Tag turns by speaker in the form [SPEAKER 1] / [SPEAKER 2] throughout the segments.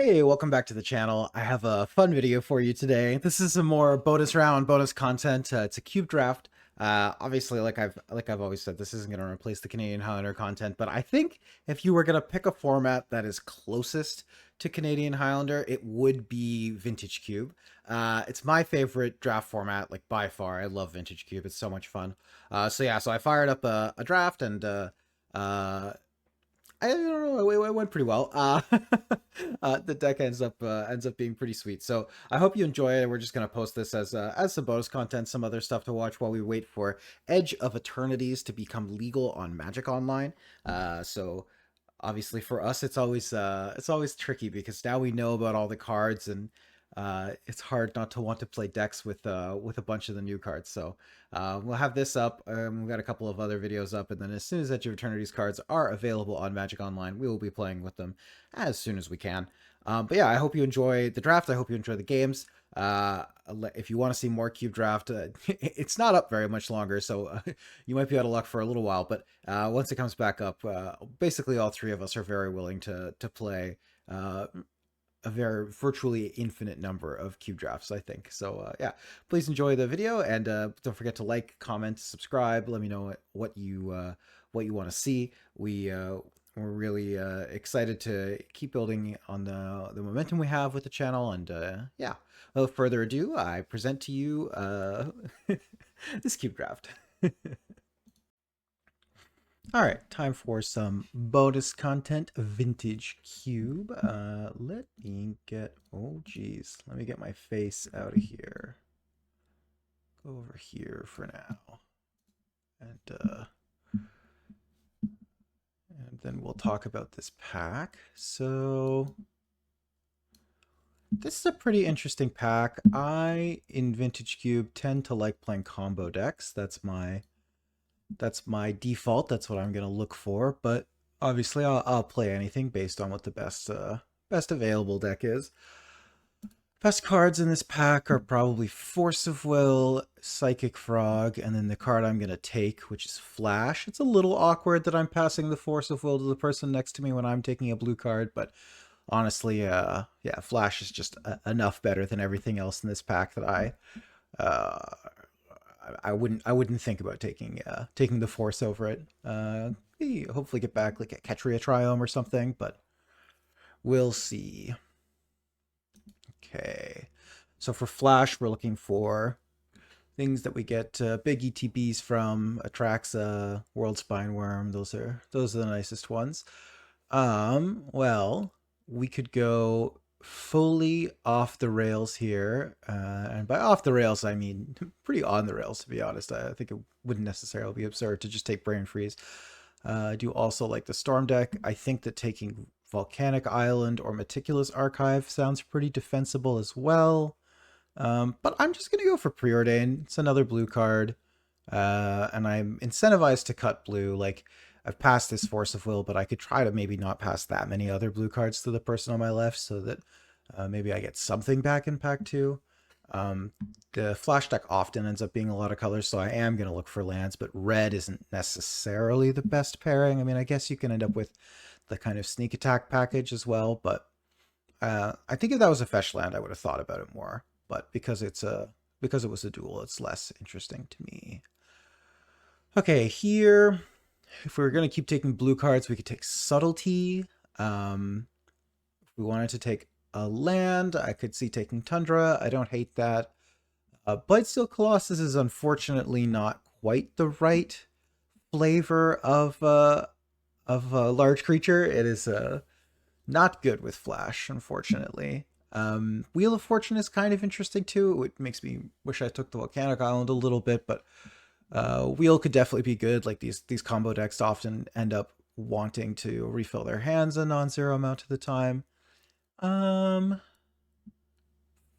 [SPEAKER 1] Hey, welcome back to the channel. I have a fun video for you today. This is some more bonus round, bonus content. It's a cube draft. Obviously, like I've always said, this isn't going to replace the Canadian Highlander content, but I think if you were going to pick a format that is closest to Canadian Highlander, it would be Vintage Cube. It's my favorite draft format, like by far. I love Vintage Cube. It's so much fun. So I fired up a draft and I don't know. It went pretty well. The deck ends up being pretty sweet. So I hope you enjoy it. We're just gonna post this as some bonus content, some other stuff to watch while we wait for Edge of Eternities to become legal on Magic Online. So obviously for us, it's always tricky because now we know about all the cards and it's hard not to want to play decks with a bunch of the new cards. So we'll have this up. We've got a couple of other videos up, and then as soon as Edge of Eternity's cards are available on Magic Online, we will be playing with them as soon as we can. But yeah, I hope you enjoy the draft. I hope you enjoy the games. If you want to see more Cube Draft, it's not up very much longer, so you might be out of luck for a little while. But once it comes back up, basically all three of us are very willing to play a very virtually infinite number of cube drafts, I think. So yeah, please enjoy the video and don't forget to like, comment, subscribe. Let me know what you want to see. We're really excited to keep building on the momentum we have with the channel. And yeah, without further ado, I present to you this cube draft. All right, time for some bonus content, Vintage Cube. Let me get, oh geez, let me get my face out of here. Go over here for now. And then we'll talk about this pack. So this is a pretty interesting pack. In Vintage Cube, tend to like playing combo decks. That's my default. That's what I'm going to look for. But obviously, I'll play anything based on what the best available deck is. Best cards in this pack are probably Force of Will, Psychic Frog, and then the card I'm going to take, which is Flash. It's a little awkward that I'm passing the Force of Will to the person next to me when I'm taking a blue card, but honestly, yeah, Flash is just enough better than everything else in this pack that I wouldn't think about taking the Force over it. Hopefully get back like a Ketria Triome or something, but we'll see. Okay, so for Flash, we're looking for things that we get big ETBs from: Atraxa, World Spineworm. Those are the nicest ones. Well, we could go fully off the rails here, and by off the rails I mean pretty on the rails, to be honest. I think it wouldn't necessarily be absurd to just take Brain Freeze. I do also like the Storm deck. I think that taking Volcanic Island or Meticulous Archive sounds pretty defensible as well. But I'm just going to go for Preordain. It's another blue card. And I'm incentivized to cut blue. Like, I've passed this Force of Will, but I could try to maybe not pass that many other blue cards to the person on my left so that maybe I get something back in pack 2. The Flash deck often ends up being a lot of colors, so I am going to look for lands, but red isn't necessarily the best pairing. I mean, I guess you can end up with the kind of sneak attack package as well, but I think if that was a fetch land, I would have thought about it more. But because it was a duel, it's less interesting to me. Okay, here, if we were going to keep taking blue cards, we could take Subtlety. If we wanted to take a land, I could see taking Tundra. I don't hate that. Blightsteel Colossus is unfortunately not quite the right flavor of a large creature. It is not good with Flash, unfortunately. Wheel of Fortune is kind of interesting too. It makes me wish I took the Volcanic Island a little bit, but Wheel could definitely be good. Like these combo decks often end up wanting to refill their hands a non-zero amount of the time.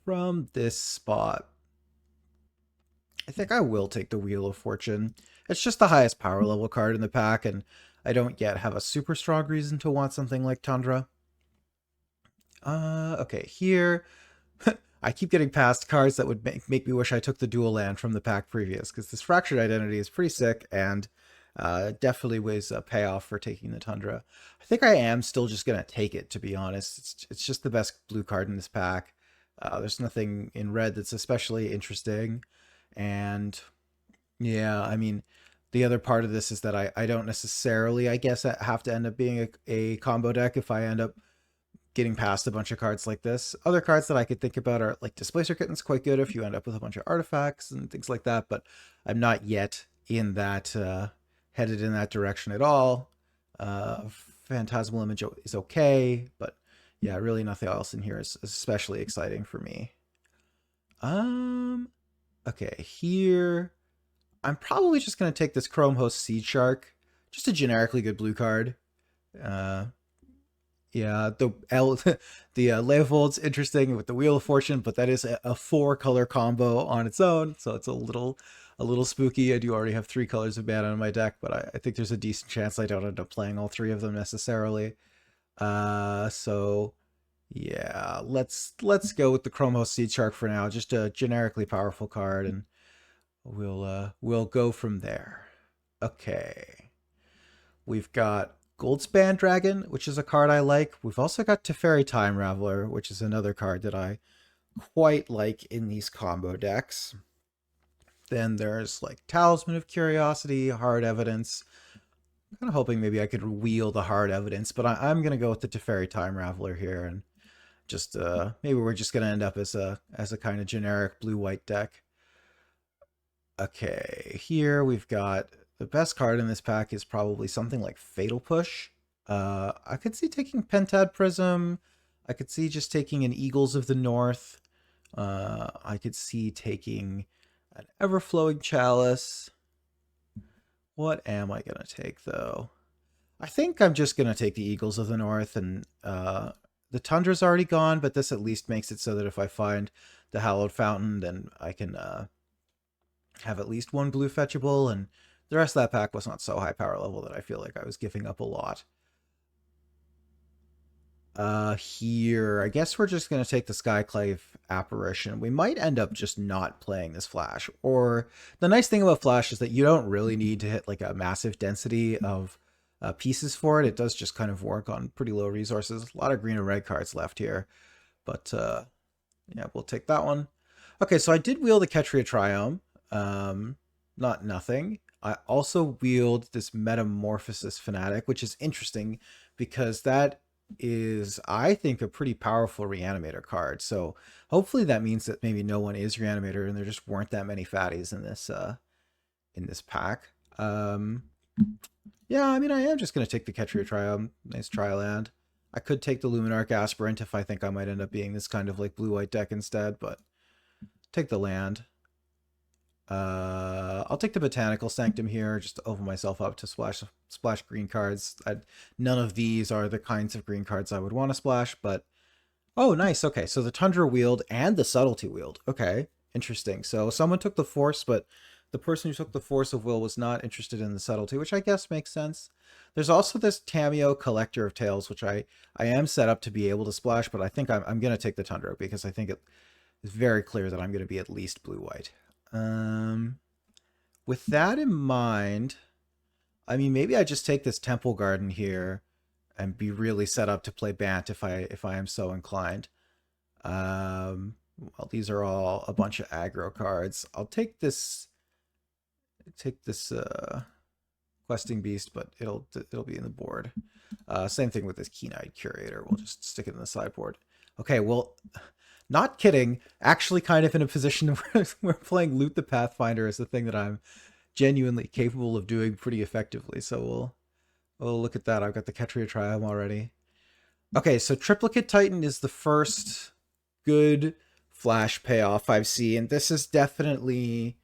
[SPEAKER 1] From this spot, I think I will take the Wheel of Fortune. It's just the highest power level card in the pack, and I don't yet have a super strong reason to want something like Tundra. Okay, here, I keep getting past cards that would make me wish I took the dual land from the pack previous, because this Fractured Identity is pretty sick, and Definitely was a payoff for taking the Tundra. I think I am still just gonna take it, to be honest. It's just the best blue card in this pack. There's nothing in red that's especially interesting, and yeah, I mean, the other part of this is that I don't necessarily, I guess, have to end up being a combo deck if I end up getting past a bunch of cards like this. Other cards that I could think about are like Displacer Kitten's quite good if you end up with a bunch of artifacts and things like that, but I'm not yet in that headed in that direction at all. Phantasmal Image is okay, but yeah, really nothing else in here is especially exciting for me. Okay, here I'm probably just gonna take this Chrome Host Seed Shark, just a generically good blue card. Uh, yeah, the L, the Leovold's interesting with the Wheel of Fortune, but that is a 4-color combo on its own, so it's a little spooky. I do already have 3 colors of mana on my deck, but I think there's a decent chance I don't end up playing all 3 of them necessarily. So yeah, let's go with the Chromos Seed Shark for now. Just a generically powerful card, and we'll go from there. Okay. We've got Goldspan Dragon, which is a card I like. We've also got Teferi Time Raveler, which is another card that I quite like in these combo decks. Then there's like Talisman of Curiosity, Hard Evidence. I'm kind of hoping maybe I could wheel the Hard Evidence, but I'm going to go with the Teferi Time Raveler here, and just maybe we're just going to end up as a kind of generic blue-white deck. Okay, here we've got the best card in this pack is probably something like Fatal Push. I could see taking Pentad Prism. I could see just taking an Eagles of the North. I could see taking an Everflowing Chalice. What am I going to take, though? I think I'm just going to take the Eagles of the North, and the Tundra's already gone, but this at least makes it so that if I find the Hallowed Fountain, then I can have at least 1 blue fetchable, and the rest of that pack was not so high power level that I feel like I was giving up a lot. Here, I guess we're just going to take the Skyclave Apparition. We might end up just not playing this Flash. Or the nice thing about Flash is that you don't really need to hit like a massive density of pieces for it. It does just kind of work on pretty low resources. A lot of green and red cards left here. But yeah, we'll take that one. Okay, so I did wheel the Ketria Triome. Not nothing. I also wheeled this Metamorphosis Fanatic, which is interesting because that is, I think, a pretty powerful Reanimator card. So hopefully that means that maybe no one is Reanimator and there just weren't that many fatties in this pack. Yeah, I mean, I am just going to take the Ketria Triome. Nice Trial Land. I could take the Luminarch Aspirant if I think I might end up being this kind of like blue-white deck instead, but take the land. I'll take the Botanical Sanctum here, just to open myself up to splash green cards. None of these are the kinds of green cards I would want to splash, but... Oh, nice. Okay, so the Tundra wheeled and the Subtlety wheeled. Okay, interesting. So someone took the Force, but the person who took the Force of Will was not interested in the Subtlety, which I guess makes sense. There's also this Tameo Collector of Tales, which I am set up to be able to splash, but I think I'm going to take the Tundra because I think it is very clear that I'm going to be at least blue-white. With that in mind, I mean, maybe I just take this Temple Garden here and be really set up to play Bant if I am so inclined. Well, these are all a bunch of aggro cards. I'll take this Questing Beast, but it'll be in the board. Same thing with this Keen-Eyed Curator. We'll just stick it in the sideboard. Okay, well, not kidding. Actually, kind of in a position where playing Loot the Pathfinder is the thing that I'm genuinely capable of doing pretty effectively. So we'll look at that. I've got the Ketria Triumph already. Okay, so Triplicate Titan is the first good Flash payoff I've seen. And this is definitely,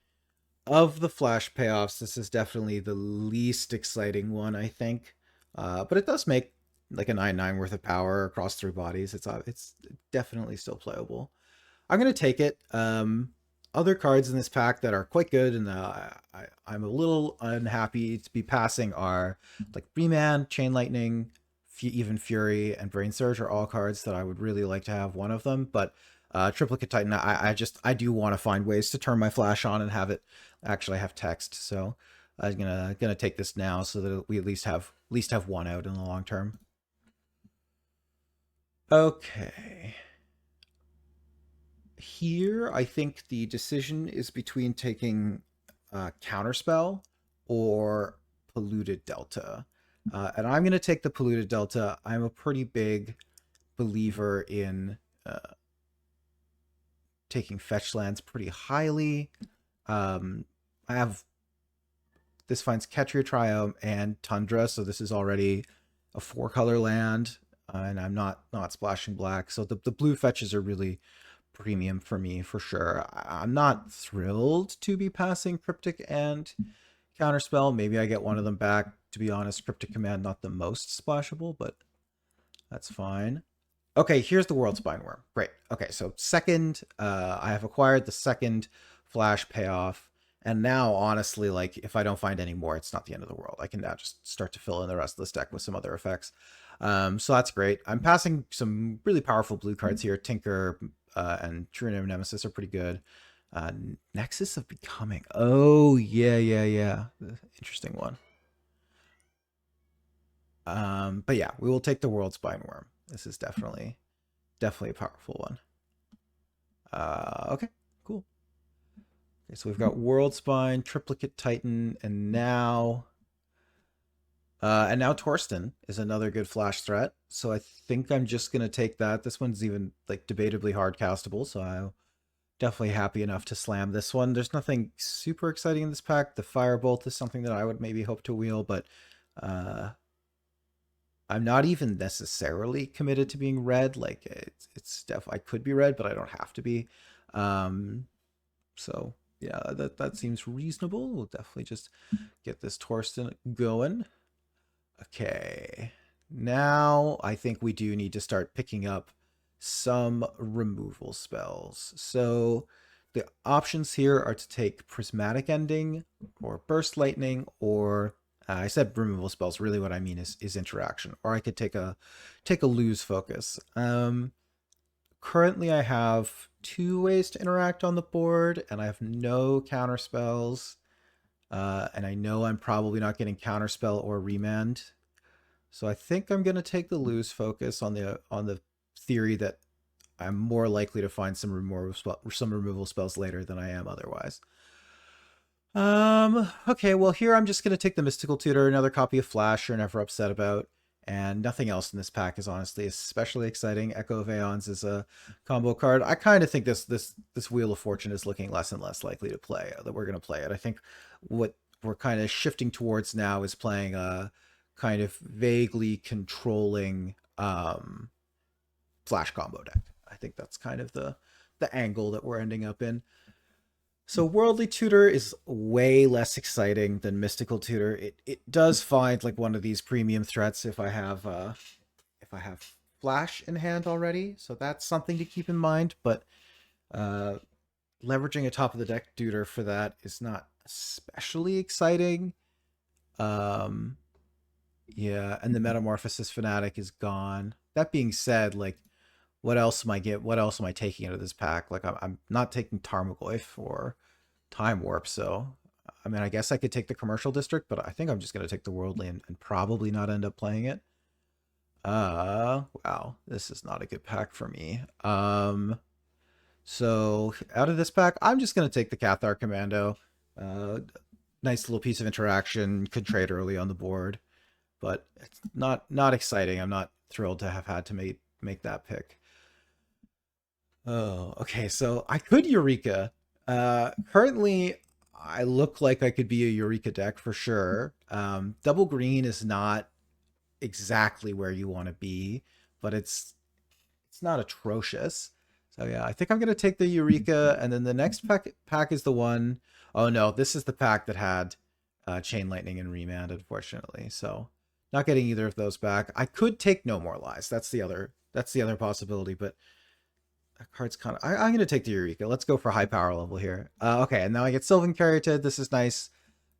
[SPEAKER 1] of the Flash payoffs, this is definitely the least exciting one, I think. But it does make like a 9/9 worth of power across 3 bodies. It's definitely still playable. I'm going to take it. Other cards in this pack that are quite good and I'm a little unhappy to be passing are like Remand, Chain Lightning, even Fury, and Brain Surge are all cards that I would really like to have one of them. But Triplicate Titan, I do want to find ways to turn my Flash on and have it actually have text. So I'm gonna take this now so that we at least have one out in the long term. Okay. Here, I think the decision is between taking Counterspell or Polluted Delta. And I'm going to take the Polluted Delta. I'm a pretty big believer in taking fetch lands pretty highly. I have this finds Ketria Triome and Tundra, so this is already a 4-color land, and I'm not splashing black. So the blue fetches are really premium for me for sure. I'm not thrilled to be passing Cryptic and Counterspell. Maybe I get one of them back. To be honest, Cryptic Command not the most splashable, but that's fine. Okay, here's the World Spine Worm. Great. Okay, so second, I have acquired the second flash payoff. And now, honestly, like, if I don't find any more, it's not the end of the world. I can now just start to fill in the rest of this deck with some other effects. So that's great. I'm passing some really powerful blue cards here. Tinker and True Nemesis are pretty good. Nexus of Becoming. Oh, yeah. Interesting one. But yeah, we will take the World Spine Worm. This is definitely a powerful one. Okay, cool. Okay, so we've got World Spine, Triplicate Titan, and now Torsten is another good flash threat. So I think I'm just gonna take that. This one's even like debatably hard castable, so I'm definitely happy enough to slam this one. There's nothing super exciting in this pack. The Firebolt is something that I would maybe hope to wheel, but I'm not even necessarily committed to being red. Like it's I could be red, but I don't have to be. So yeah, that seems reasonable. We'll definitely just get this Torsten going. Okay, now I think we do need to start picking up some removal spells. So the options here are to take Prismatic Ending or Burst Lightning, or I said removal spells. Really, what I mean is interaction. Or I could take a lose focus. Currently, I have 2 ways to interact on the board, and I have no counter spells. And I know I'm probably not getting counterspell or remand. So I think I'm gonna take the lose focus on the theory that I'm more likely to find some removal spells later than I am otherwise. Okay, well here I'm just gonna take the Mystical Tutor, another copy of Flash you're never upset about, and nothing else in this pack is honestly especially exciting. Echo of Aeons is a combo card. I kind of think this Wheel of Fortune is looking less and less likely to play, that we're gonna play it. I think what we're kind of shifting towards now is playing a kind of vaguely controlling Flash combo deck. I think that's kind of the angle that we're ending up in. So Worldly Tutor is way less exciting than Mystical Tutor. It does find like one of these premium threats if I have Flash in hand already. So that's something to keep in mind. But leveraging a top of the deck tutor for that is not especially exciting. Yeah, and the Metamorphosis Fanatic is gone. That being said, like, what else am I taking out of this pack? Like, I'm not taking Tarmogoyf or Time Warp, so I mean, I guess I could take the Commercial District, but I think I'm just gonna take the Worldly and probably not end up playing it. Wow, this is not a good pack for me. So out of this pack, I'm just gonna take the Cathar Commando. Nice little piece of interaction, could trade early on the board, but it's not exciting. I'm not thrilled to have had to make that pick. Oh, okay. So I could Eureka. Currently, I look like I could be a Eureka deck for sure. Double green is not exactly where you want to be, but it's not atrocious. So yeah, I think I'm gonna take the Eureka, and then the next pack is the one. Oh no, this is the pack that had Chain Lightning and Remand, unfortunately. So not getting either of those back. I could take No More Lies. That's the other possibility, but that card's kind of... I'm going to take the Eureka. Let's go for high power level here. Okay, and now I get Sylvan Caryatid. This is nice.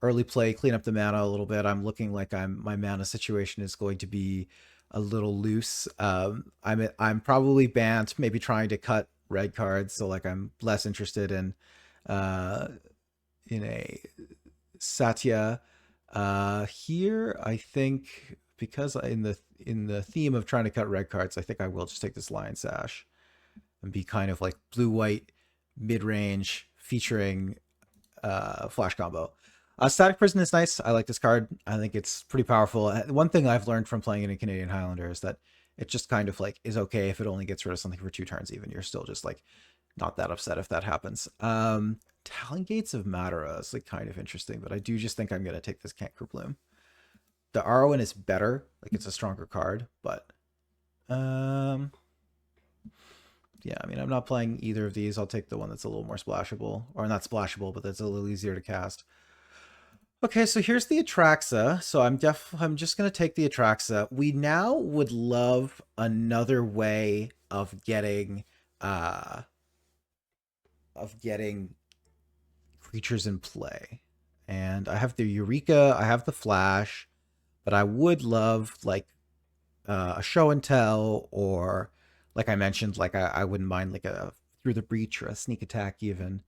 [SPEAKER 1] Early play, clean up the mana a little bit. I'm looking like my mana situation is going to be a little loose. I'm probably Bant, maybe trying to cut red cards, so like I'm less interested in a Satya. Here, I think because in the theme of trying to cut red cards, I think I will just take this Lion Sash and be kind of like blue white mid range featuring flash combo. Static Prison is nice. I like this card. I think it's pretty powerful. One thing I've learned from playing it in Canadian Highlander is that it just kind of like is okay if it only gets rid of something for 2 turns. Even you're still just like not that upset if that happens. Talon Gates of Madara is like kind of interesting, but I do just think I'm gonna take this Canker Bloom. The Arwen is better, like it's a stronger card, but um, yeah, I mean I'm not playing either of these. I'll take the one that's a little more splashable, or not splashable, but that's a little easier to cast. Okay, so here's the Atraxa. So I'm just gonna take the Atraxa. We now would love another way uh of getting creatures in play. And I have the Eureka, I have the Flash, but I would love like a show and tell, or like I mentioned, like I wouldn't mind like a through the breach or a sneak attack even.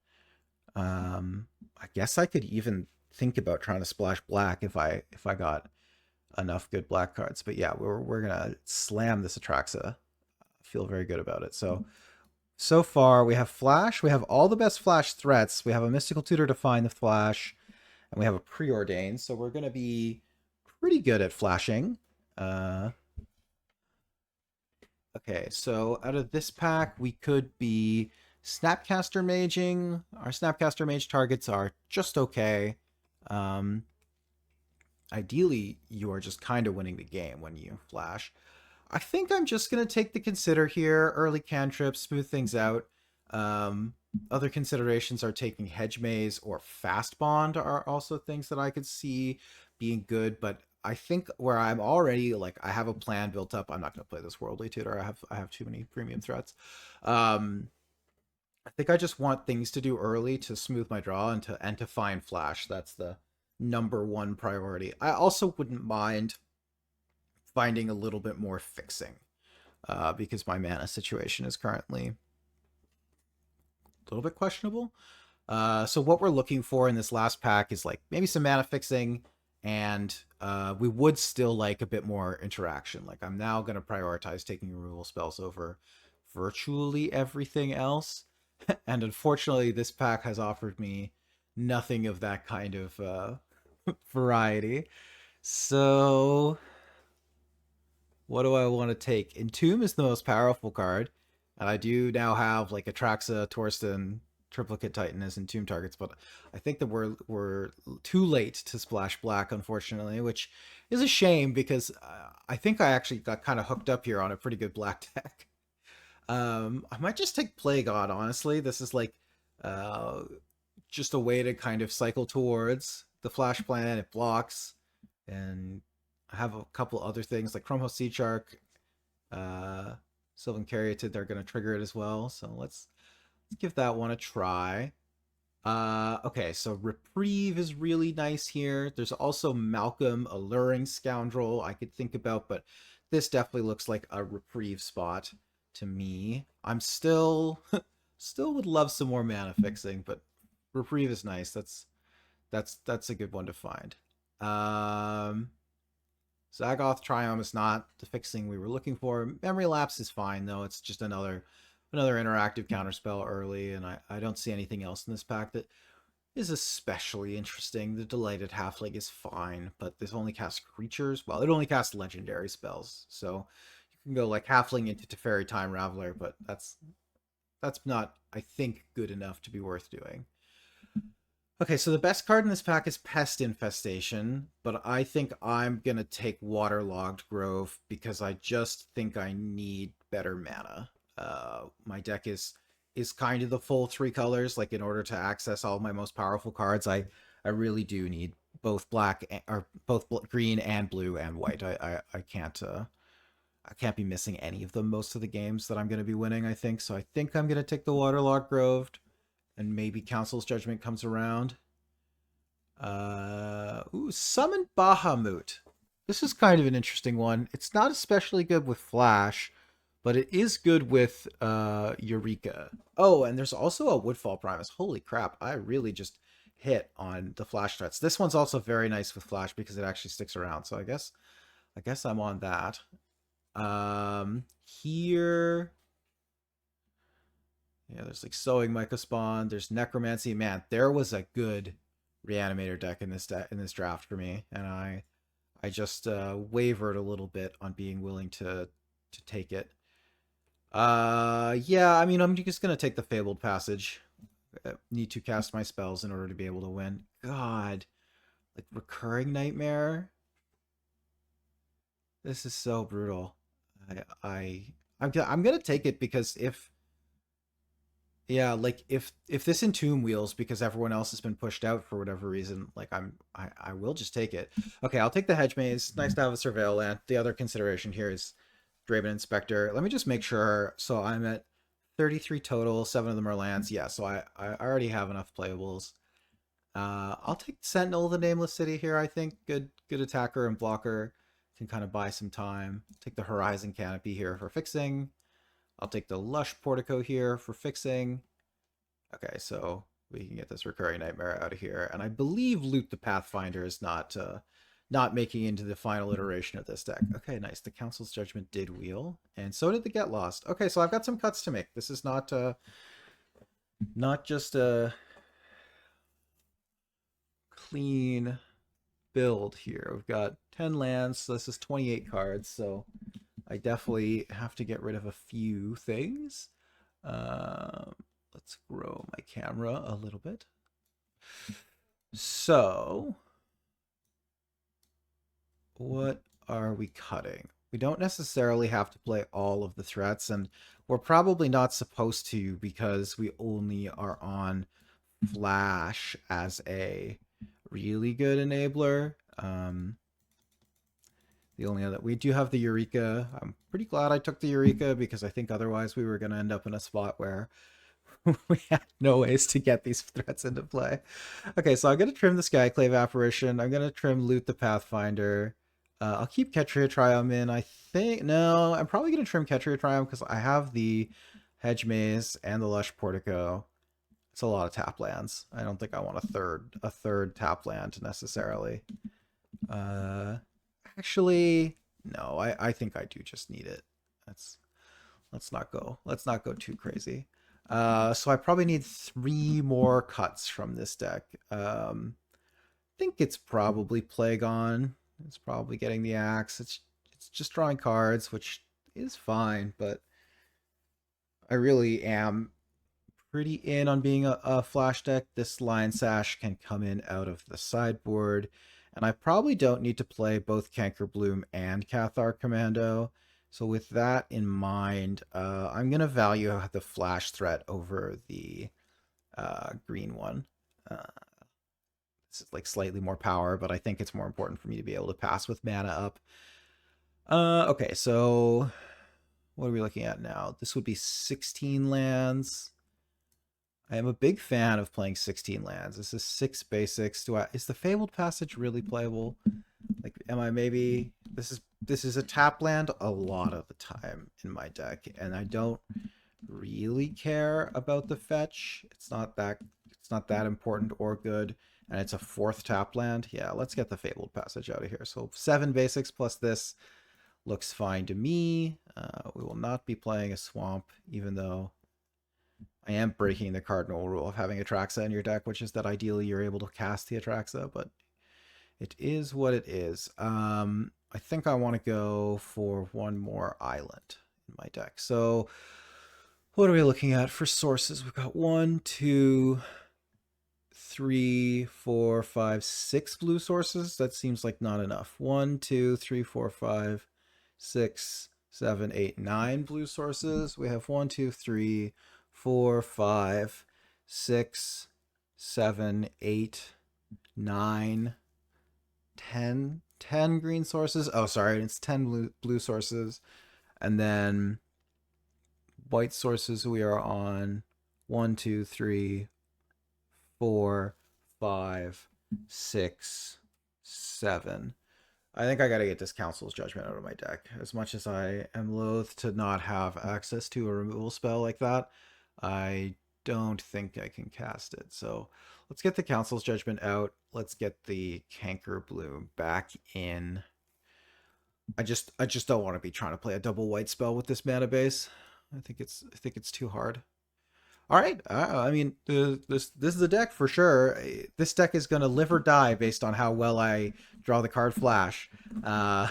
[SPEAKER 1] I guess I could even think about trying to splash black if I got enough good black cards. But yeah, we're gonna slam this Atraxa. I feel very good about it. So far we have Flash. We have all the best Flash threats. We have a Mystical Tutor to find the Flash, and we have a Preordained. So we're gonna be pretty good at flashing. Okay, so out of this pack, we could be Snapcaster Maging. Our Snapcaster Mage targets are just okay. Um, Ideally, you are just kind of winning the game when you flash. I think I'm just going to take the Consider here. Early cantrip, smooth things out. Um, Other considerations are taking Hedge Maze or Fast Bond are also things that I could see being good, but I think where I'm already like I have a plan built up. I'm not going to play this Worldly Tutor. I have too many premium threats. I think I just want things to do early to smooth my draw and to find Flash. That's the number one priority. I also wouldn't mind finding a little bit more fixing because my mana situation is currently a little bit questionable. So what we're looking for in this last pack is like maybe some mana fixing, and we would still like a bit more interaction. Like I'm now going to prioritize taking removal spells over virtually everything else. And unfortunately, this pack has offered me nothing of that kind of variety. So what do I want to take? Entomb is the most powerful card, and I do now have like Atraxa, Torsten, Triplicate Titan as Entomb targets, but I think that we're too late to splash black, unfortunately, which is a shame because I think I actually got kind of hooked up here on a pretty good black deck. I might just take Plague God, honestly. This is like uh, just a way to kind of cycle towards the Flash plan. It blocks, and I have a couple other things like Chromho Sea Shark, Sylvan Caryatid. They're going to trigger it as well. So let's give that one a try. Okay, so Reprieve is really nice here. There's also Malcolm, Alluring Scoundrel I could think about, but this definitely looks like a Reprieve spot to me. I'm still still would love some more mana fixing, but Reprieve is nice. That's a good one to find. Zagoth Triumph is not the fixing we were looking for. Memory Lapse is fine though. It's just another interactive counterspell early, and I don't see anything else in this pack that is especially interesting. The Delighted Halfling is fine, but this only casts creatures. Well, it only casts legendary spells, so you can go like Halfling into Teferi Time Raveler, but that's not, I think, good enough to be worth doing. Okay, so the best card in this pack is Pest Infestation, but I think I'm going to take Waterlogged Grove because I just think I need better mana. My deck is kind of the full 3 colors. Like in order to access all my most powerful cards, I really do need both green and blue and white. I can't be missing any of them most of the games that I'm going to be winning, I think. So I think I'm going to take the Waterlogged Grove, and maybe Council's Judgment comes around. Summon Bahamut. This is kind of an interesting one. It's not especially good with Flash, but it is good with Eureka. Oh, and there's also a Woodfall Primus. Holy crap, I really just hit on the flash threats. This one's also very nice with flash because it actually sticks around. So I guess I'm on that. Here, yeah, there's like Sowing Myco Spawn. There's Necromancy. Man, there was a good Reanimator deck in this draft for me, and I just wavered a little bit on being willing to take it. Yeah, I mean, I'm just gonna take the Fabled Passage. Need to cast my spells in order to be able to win. God, like Recurring Nightmare. This is so brutal. I'm gonna take it because if yeah, like if this Entomb wheels because everyone else has been pushed out for whatever reason, like I will just take it. Okay, I'll take the Hedge Maze. Nice to have a Surveil land. The other consideration here is Draven Inspector. Let me just make sure. So I'm at 33 total. 7 of them are lands. Yeah, so I already have enough playables. I'll take Sentinel of the Nameless City here. I think good attacker and blocker can kind of buy some time. Take the Horizon Canopy here for fixing. I'll take the Lush Portico here for fixing. Okay, so we can get this Recurring Nightmare out of here. And I believe Loot the Pathfinder is not making into the final iteration of this deck. Okay, nice. The Council's Judgment did wheel, and so did the Get Lost. Okay, so I've got some cuts to make. This is not just a clean build here. We've got 10 lands, so this is 28 cards, so I definitely have to get rid of a few things. Let's grow my camera a little bit. So, what are we cutting? We don't necessarily have to play all of the threats, and we're probably not supposed to because we only are on Flash as a really good enabler. The only other we do have the Eureka. I'm pretty glad I took the Eureka because I think otherwise we were going to end up in a spot where we had no ways to get these threats into play. Okay, so I'm going to trim the Skyclave Apparition. I'm going to trim Loot the Pathfinder. I'll keep Ketria Triumph in. I think no, I'm probably going to trim Ketria Triumph because I have the Hedge Maze and the Lush Portico. It's a lot of tap lands. I don't think I want a third tap land necessarily. Actually, no, I think I do just need it. Let's not go too crazy. So I probably need 3 more cuts from this deck. I think it's probably Plague On. It's probably getting the axe. It's just drawing cards, which is fine, but I really am pretty in on being a flash deck. This Lion Sash can come in out of the sideboard, and I probably don't need to play both Cankerbloom and Cathar Commando. So with that in mind, I'm going to value the flash threat over the green one. This is like slightly more power, but I think it's more important for me to be able to pass with mana up. Okay, so what are we looking at now? This would be 16 lands. I am a big fan of playing 16 lands. This is 6 basics. Is the Fabled Passage really playable? Like, am I maybe this is a tap land a lot of the time in my deck, and I don't really care about the fetch. It's not that important or good, and it's a 4th tap land. Yeah, let's get the Fabled Passage out of here. So 7 basics plus this looks fine to me. We will not be playing a swamp, even though I am breaking the cardinal rule of having Atraxa in your deck, which is that ideally you're able to cast the Atraxa, but it is what it is. I think I want to go for 1 more island in my deck. So what are we looking at for sources? We've got 1, 2, 3, 4, 5, 6 blue sources. That seems like not enough. 1, 2, 3, 4, 5, 6, 7, 8, 9 blue sources. We have 1, 2, 3, 4, 5, 6, 7, 8, 9, 10 green sources. Oh, sorry, it's 10 blue sources. And then white sources we are on 1, 2, 3, 4, 5, 6, 7. I think I gotta get this Council's Judgment out of my deck. As much as I am loath to not have access to a removal spell like that, I don't think I can cast it. So let's get the Council's Judgment out. Let's get the Canker Bloom back in. I just don't want to be trying to play a double white spell with this mana base. I think it's too hard. All right. I mean, this is a deck for sure. This deck is going to live or die based on how well I draw the card Flash. Uh,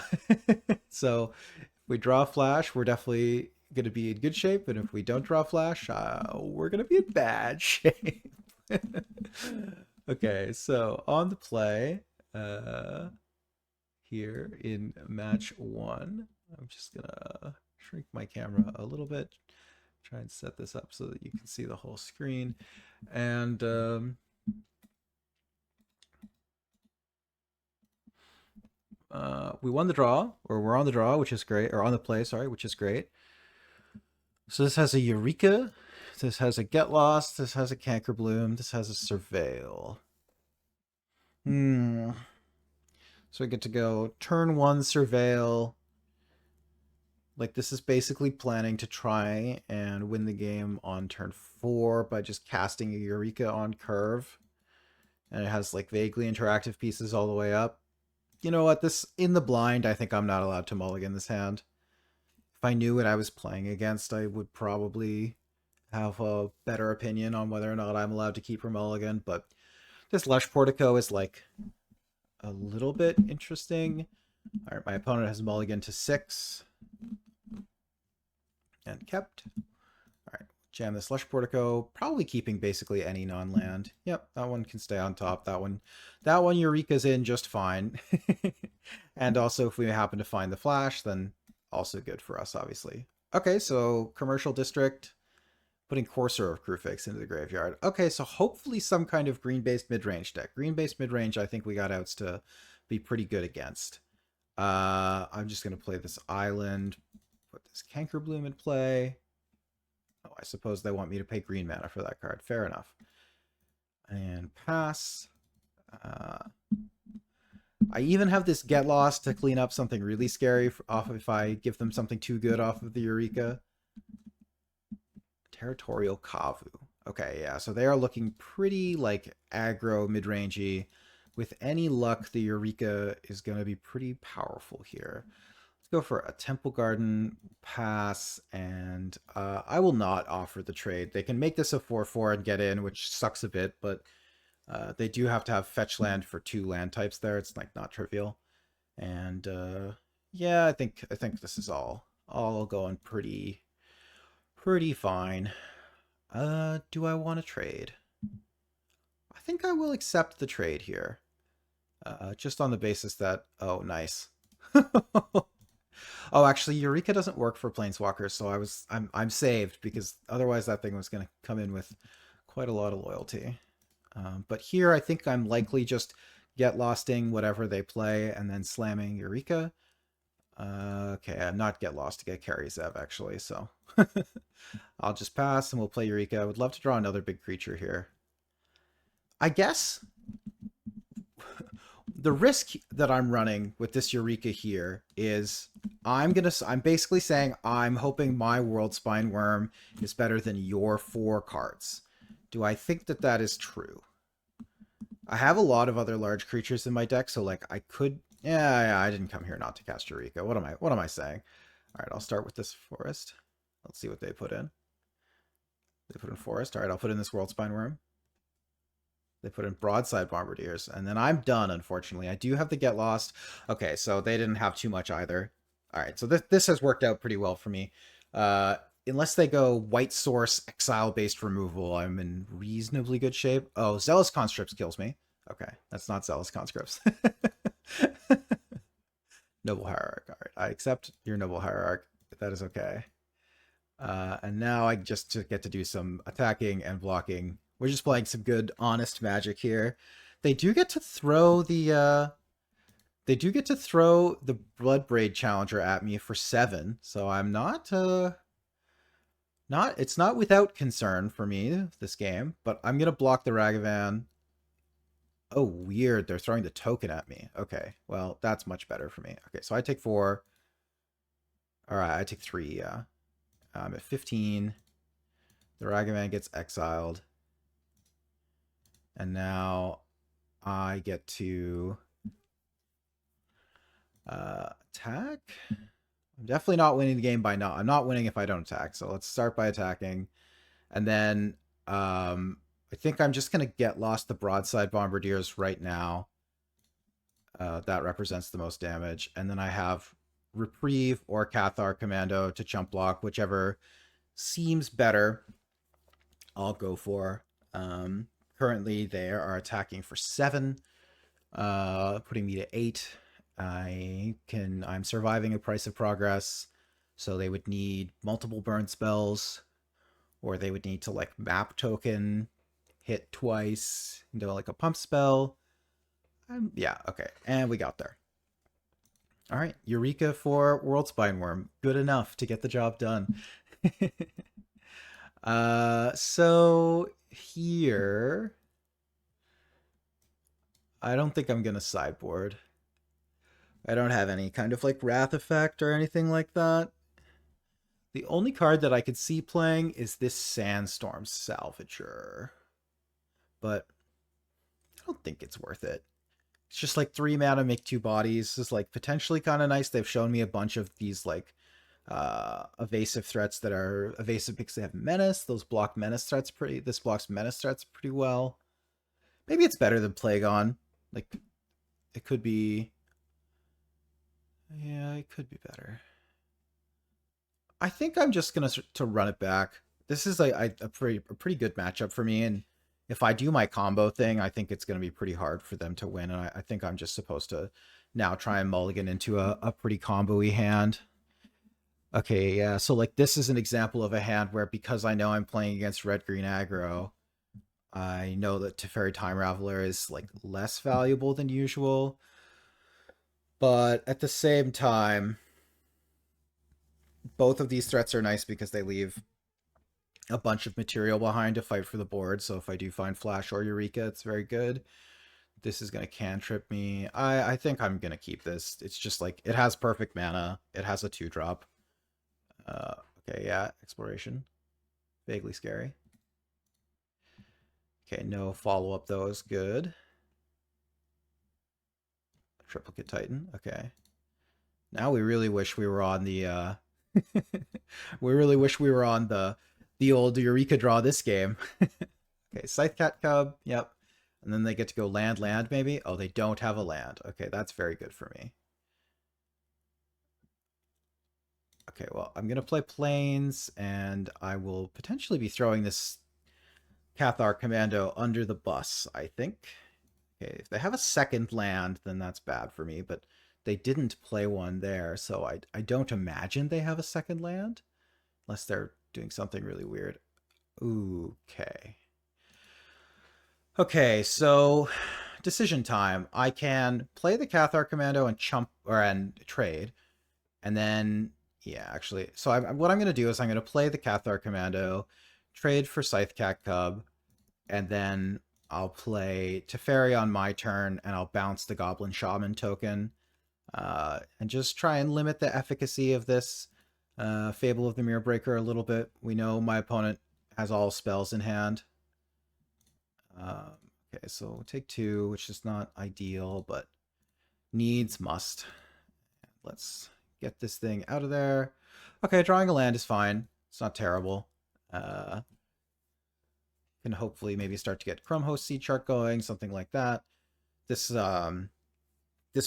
[SPEAKER 1] so if we draw Flash, we're definitely going to be in good shape, and if we don't draw Flash, we're going to be in bad shape. Okay, so on the play, here in match one, I'm just gonna shrink my camera a little bit, try and set this up so that you can see the whole screen. And we won the draw, or we're on the draw, which is great, or on the play, sorry, which is great. So this has a Eureka, this has a Get Lost, this has a Canker Bloom, this has a Surveil. So we get to go turn one Surveil. Like, this is basically planning to try and win the game on turn 4 by just casting a Eureka on curve. And it has like vaguely interactive pieces all the way up. You know what? This, in the blind, I think I'm not allowed to mulligan this hand. If I knew what I was playing against, I would probably have a better opinion on whether or not I'm allowed to keep her mulligan. But this Lush Portico is like a little bit interesting. All right, my opponent has mulligan to 6. And kept. All right, jam this Lush Portico, probably keeping basically any non-land. Yep, that one can stay on top. That one Eureka's in just fine. And also, if we happen to find the Flash, then also good for us, obviously. Okay, so Commercial District, putting Courser of Krufix into the graveyard. Okay, so hopefully some kind of green-based mid-range deck. Green-based mid-range, I think we got outs to be pretty good against. I'm just going to play this island, put this Canker Bloom in play. Oh, I suppose they want me to pay green mana for that card. Fair enough. And pass. I even have this Get Lost to clean up something really scary off if I give them something too good off of the Eureka. Territorial Kavu. Okay, yeah, so they are looking pretty like aggro mid-rangey. With any luck, the Eureka is going to be pretty powerful here. Let's go for a Temple Garden, pass, and I will not offer the trade. They can make this a 4/4 and get in, which sucks a bit, but they do have to have fetch land for 2 land types there. It's like not trivial. And yeah, I think this is all going pretty fine. Do I want to trade? I think I will accept the trade here. Just on the basis that, oh, nice. Oh, actually, Eureka doesn't work for Planeswalkers, so I'm saved, because otherwise that thing was going to come in with quite a lot of loyalty. But here, I think I'm likely just Get Losting whatever they play and then slamming Eureka. Okay, I'm not Get Lost to get Carry Zev, actually, so I'll just pass and we'll play Eureka. I would love to draw another big creature here. I guess the risk that I'm running with this Eureka here is I'm basically saying I'm hoping my World Spine Worm is better than your 4 cards. Do I think that that is true? I have a lot of other large creatures in my deck, so like I could. Yeah, I didn't come here not to cast Eureka. What am I saying? All right, I'll start with this forest. Let's see what they put in. They put in forest. All right, I'll put in this World Spine Worm. They put in Broadside Bombardiers, and then I'm done, unfortunately. I do have the Get Lost. Okay, so they didn't have too much either. All right, so this has worked out pretty well for me. Unless they go White Source Exile-based removal, I'm in reasonably good shape. Oh, Zealous Conscripts kills me. Okay, that's not Zealous Conscripts. Noble Hierarch. All right, I accept your Noble Hierarch. That is okay. And now I just get to do some attacking and blocking. We're just playing some good, honest Magic here. They do get to throw the Bloodbraid Challenger at me for 7, so I'm not it's not without concern for me this game. But I'm gonna block the Ragavan. Oh, weird! They're throwing the token at me. Okay, well that's much better for me. Okay, so I take 4. All right, I take 3. Yeah, I'm at 15. The Ragavan gets exiled. And now I get to attack. I'm definitely not winning the game by not. I'm not winning if I don't attack. So let's start by attacking. And then I think I'm just going to get lost the broadside bombardiers right now. That represents the most damage. And then I have Reprieve or Cathar Commando to jump block, whichever seems better, I'll go for. Currently, they are attacking for 7, putting me to 8. I'm surviving a price of progress, so they would need multiple burn spells, or they would need to like map token, hit twice, do like a pump spell. Yeah, okay, and we got there. All right, Eureka for World Spineworm. Good enough to get the job done. So here, I don't think I'm gonna sideboard. I don't have any kind of like Wrath effect or anything like that. The only card that I could see playing is this Sandstorm Salvager. But I don't think it's worth it. It's just like 3 mana, make 2 bodies. It's like potentially kind of nice. They've shown me a bunch of these like evasive threats that are evasive because they have menace. Those block menace threats pretty. This blocks menace threats pretty well. Maybe it's better than Plague-On. Like it could be. Yeah, it could be better. I think I'm just gonna to run it back. This is a pretty good matchup for me, and if I do my combo thing, I think it's gonna be pretty hard for them to win. And I think I'm just supposed to now try and mulligan into a pretty combo-y hand. Okay, yeah. So like this is an example of a hand where because I know I'm playing against red-green aggro, I know that Teferi Time Raveler is like less valuable than usual. But at the same time, both of these threats are nice because they leave a bunch of material behind to fight for the board. So if I do find Flash or Eureka, it's very good. This is going to cantrip me. I think I'm going to keep this. It's just like, it has perfect mana. It has a 2-drop. Okay, yeah, Exploration. Vaguely scary. Okay, no follow-up though is good. Triplicate Titan, okay. Now we really wish we were on the, we really wish we were on the old Eureka draw this game. Okay, Scythe Cat Cub, yep. And then they get to go land, maybe? Oh, they don't have a land. Okay, that's very good for me. Okay, well, I'm going to play Plains, and I will potentially be throwing this Cathar Commando under the bus, I think. Okay, if they have a second land, then that's bad for me, but they didn't play one there, so I don't imagine they have a second land, unless they're doing something really weird. Okay. Okay, so decision time. I can play the Cathar Commando and trade, and then yeah, actually, so what I'm going to do is I'm going to play the Cathar Commando, trade for Scythe Cat Cub, and then I'll play Teferi on my turn, and I'll bounce the Goblin Shaman token, and just try and limit the efficacy of this Fable of the Mirror Breaker a little bit. We know my opponent has all spells in hand. Okay, so we'll take 2, which is not ideal, but needs must. Let's get this thing out of there. Okay, drawing a land is fine. It's not terrible. Can hopefully maybe start to get Chrome Host Seed Chart going, something like that. This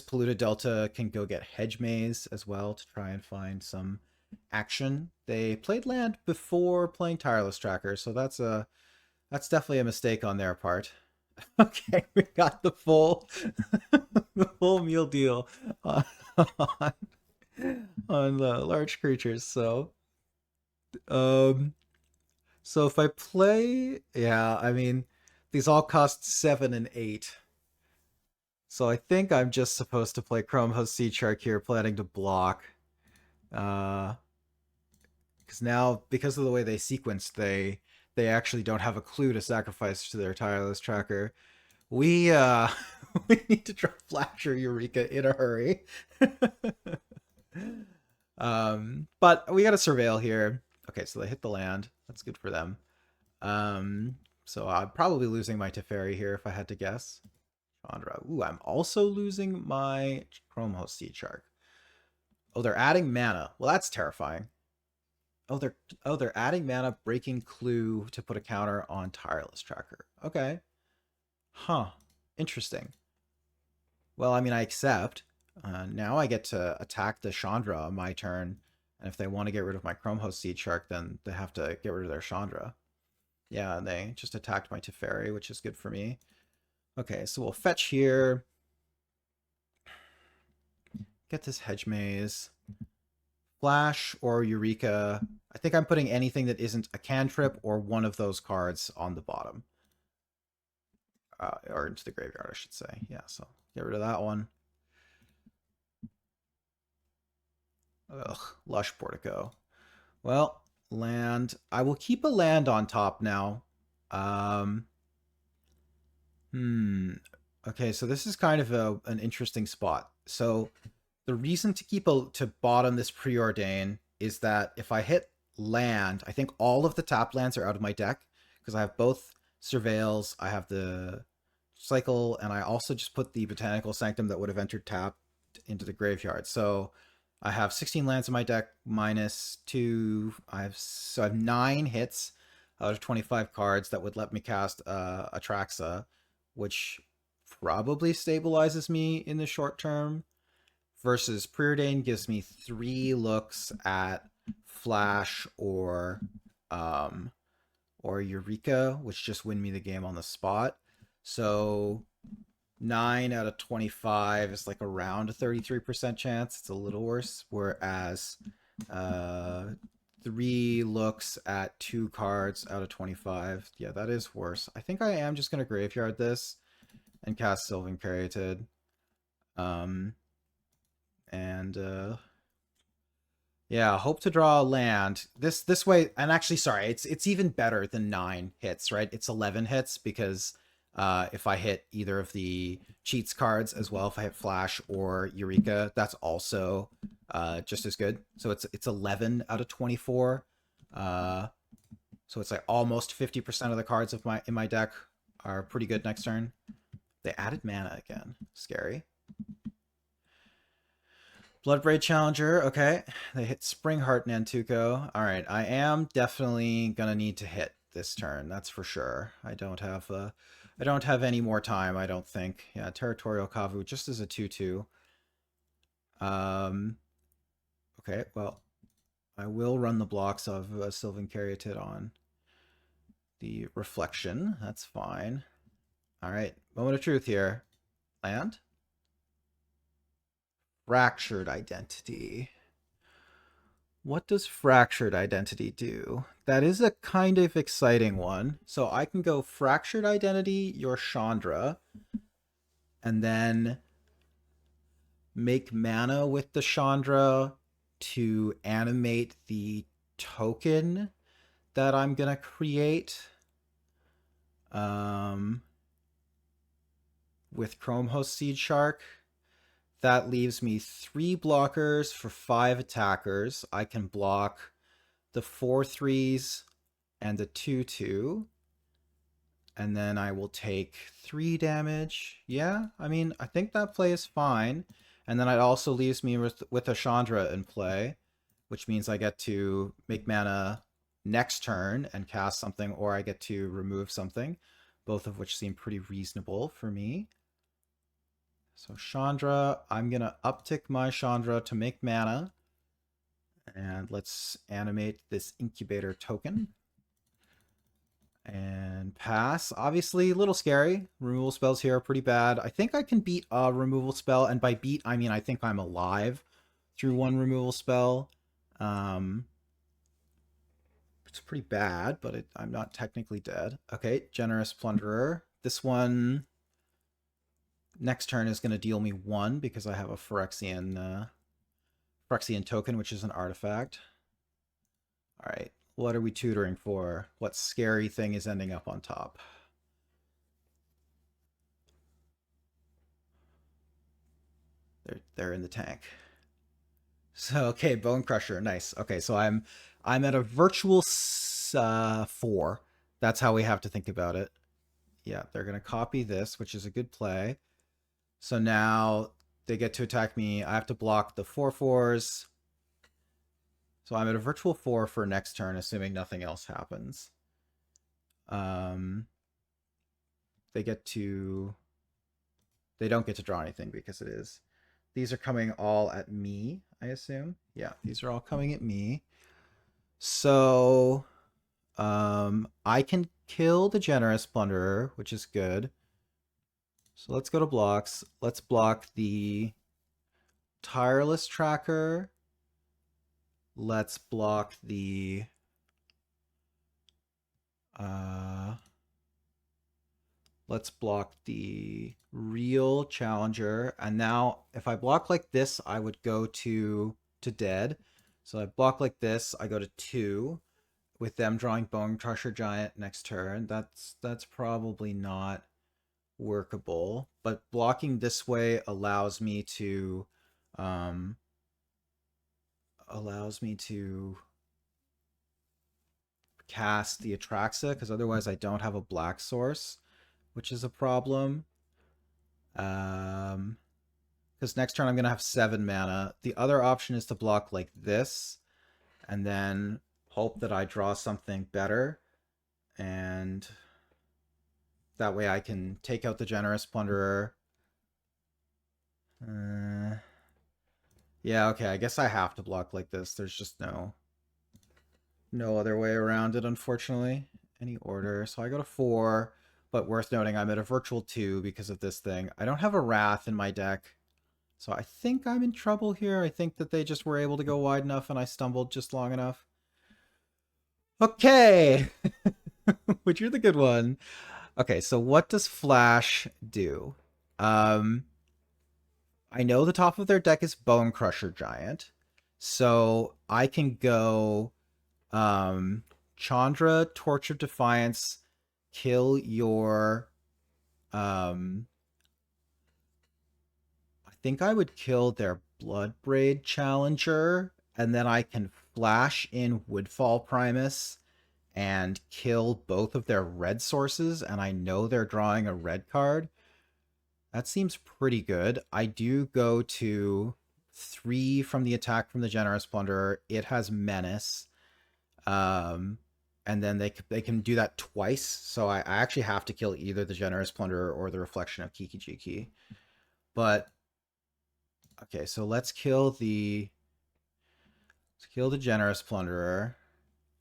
[SPEAKER 1] Polluted Delta can go get Hedge Maze as well to try and find some action. They played land before playing Tireless Tracker, so that's definitely a mistake on their part. Okay, we got the full the full meal deal on, on the large creatures. So so if I play, yeah, I mean, these all cost 7 and 8. So I think I'm just supposed to play Chrome Host Sea Shark here, planning to block. Because now, because of the way they sequenced, they actually don't have a clue to sacrifice to their Tireless Tracker. We we need to draw Flash or Eureka in a hurry. But we got to surveil here. Okay, so they hit the land. That's good for them. So I'm probably losing my Teferi here if I had to guess. Chandra. Ooh, I'm also losing my Chrome Host Seed Shark. Oh, they're adding mana. Well, that's terrifying. Oh, they're adding mana, breaking clue to put a counter on tireless tracker. Okay. Huh. Interesting. Well, I mean, I accept. Now I get to attack the Chandra on my turn, and if they want to get rid of my Chrome Host Seed Shark, then they have to get rid of their Chandra. Yeah, and they just attacked my Teferi, which is good for me. Okay, so we'll fetch here. Get this Hedge Maze. Flash or Eureka. I think I'm putting anything that isn't a cantrip or one of those cards on the bottom. Or into the graveyard, I should say. Yeah, so get rid of that one. Ugh, Lush Portico. Well, land. I will keep a land on top now. Um, Okay, so this is kind of an interesting spot. So the reason to to bottom this preordain is that if I hit land, I think all of the tap lands are out of my deck because I have both surveils, I have the cycle, and I also just put the botanical sanctum that would have entered tapped into the graveyard. So I have 16 lands in my deck minus two. I have 9 hits out of 25 cards that would let me cast Atraxa, which probably stabilizes me in the short term. Versus Preordain gives me 3 looks at Flash or Eureka, which just win me the game on the spot. So 9 out of 25 is like around a 33% chance. It's a little worse. Whereas 3 looks at 2 cards out of 25. Yeah, that is worse. I think I am just going to graveyard this and cast Sylvan Caryatid. Yeah, hope to draw a land. This way, and actually, sorry, it's even better than 9 hits, right? It's 11 hits because if I hit either of the cheats cards as well, if I hit Flash or Eureka, that's also just as good. So it's 11 out of 24. So it's like almost 50% of the cards of in my deck are pretty good next turn. They added mana again. Scary. Bloodbraid Challenger, okay. They hit Springheart Nantuko. All right, I am definitely gonna need to hit this turn. That's for sure. I don't have any more time. I don't think. Yeah, Territorial Kavu just as a 2/2. Okay, well, I will run the blocks of Sylvan Caryatid on the Reflection. That's fine. All right, moment of truth here. Land. Fractured Identity. What does Fractured Identity do? That is a kind of exciting one. So I can go Fractured Identity, your Chandra, and then make mana with the Chandra to animate the token that I'm going to create with Chrome Host Seed Shark. That leaves me 3 blockers for 5 attackers. I can block the 4/3s and the 2/2. And then I will take 3 damage. Yeah, I mean, I think that play is fine. And then it also leaves me with a Chandra in play, which means I get to make mana next turn and cast something, or I get to remove something, both of which seem pretty reasonable for me. So Chandra, I'm going to uptick my Chandra to make mana. And let's animate this incubator token. And pass. Obviously, a little scary. Removal spells here are pretty bad. I think I can beat a removal spell. And by beat, I mean I think I'm alive through 1 removal spell. It's pretty bad, but I'm not technically dead. Okay, Generous Plunderer. This one next turn is going to deal me 1 because I have a Phyrexian token, which is an artifact. All right, what are we tutoring for? What scary thing is ending up on top? They're in the tank. So okay, Bone Crusher, nice. Okay, so I'm at a virtual 4 That's how we have to think about it. Yeah, they're going to copy this, which is a good play. So now they get to attack me. I have to block the 4/4s. So I'm at a virtual 4 for next turn, assuming nothing else happens. Um, they get to... They don't get to draw anything because it is. These are coming all at me, I assume. Yeah, these are all coming at me. So I can kill the Generous Plunderer, which is good. So let's go to blocks. Let's block the Tireless Tracker. Let's block the let's block the Real Challenger. And now if I block like this, I would go to dead. So I block like this, I go to 2 with them drawing Bone Crusher Giant next turn. That's probably not workable, but blocking this way allows me to cast the Atraxa, because otherwise I don't have a black source, which is a problem. Because next turn I'm going to have 7 mana. The other option is to block like this, and then hope that I draw something better, and that way I can take out the Generous Plunderer. Yeah, okay, I guess I have to block like this. There's just no other way around it, unfortunately. Any order. So I go to 4, but worth noting, I'm at a virtual 2 because of this thing. I don't have a Wrath in my deck, so I think I'm in trouble here. I think that they just were able to go wide enough and I stumbled just long enough. Okay! Which you're the good one. Okay, so what does Flash do? I know the top of their deck is Bone Crusher Giant, so I can go Chandra, Torch of Defiance, kill your I think I would kill their Bloodbraid Challenger, and then I can flash in Woodfall Primus and kill both of their red sources, and I know they're drawing a red card. That seems pretty good. I do go to 3 from the attack from the Generous Plunderer. It has Menace. And then they can do that twice. So I actually have to kill either the Generous Plunderer or the Reflection of Kiki-Jiki. But okay, so let's kill the Generous Plunderer.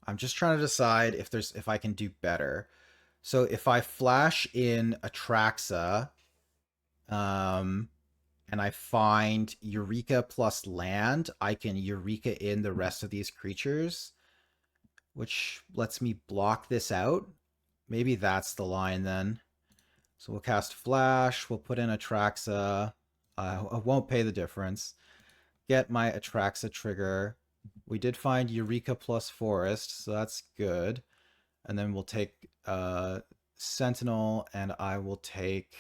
[SPEAKER 1] I'm just trying to decide if I can do better. So if I flash in Atraxa, and I find Eureka plus land, I can Eureka in the rest of these creatures, which lets me block this out. Maybe that's the line then. So we'll cast Flash, we'll put in Atraxa. I won't pay the difference. Get my Atraxa trigger. We did find Eureka plus Forest, so that's good. And then we'll take Sentinel, and I will take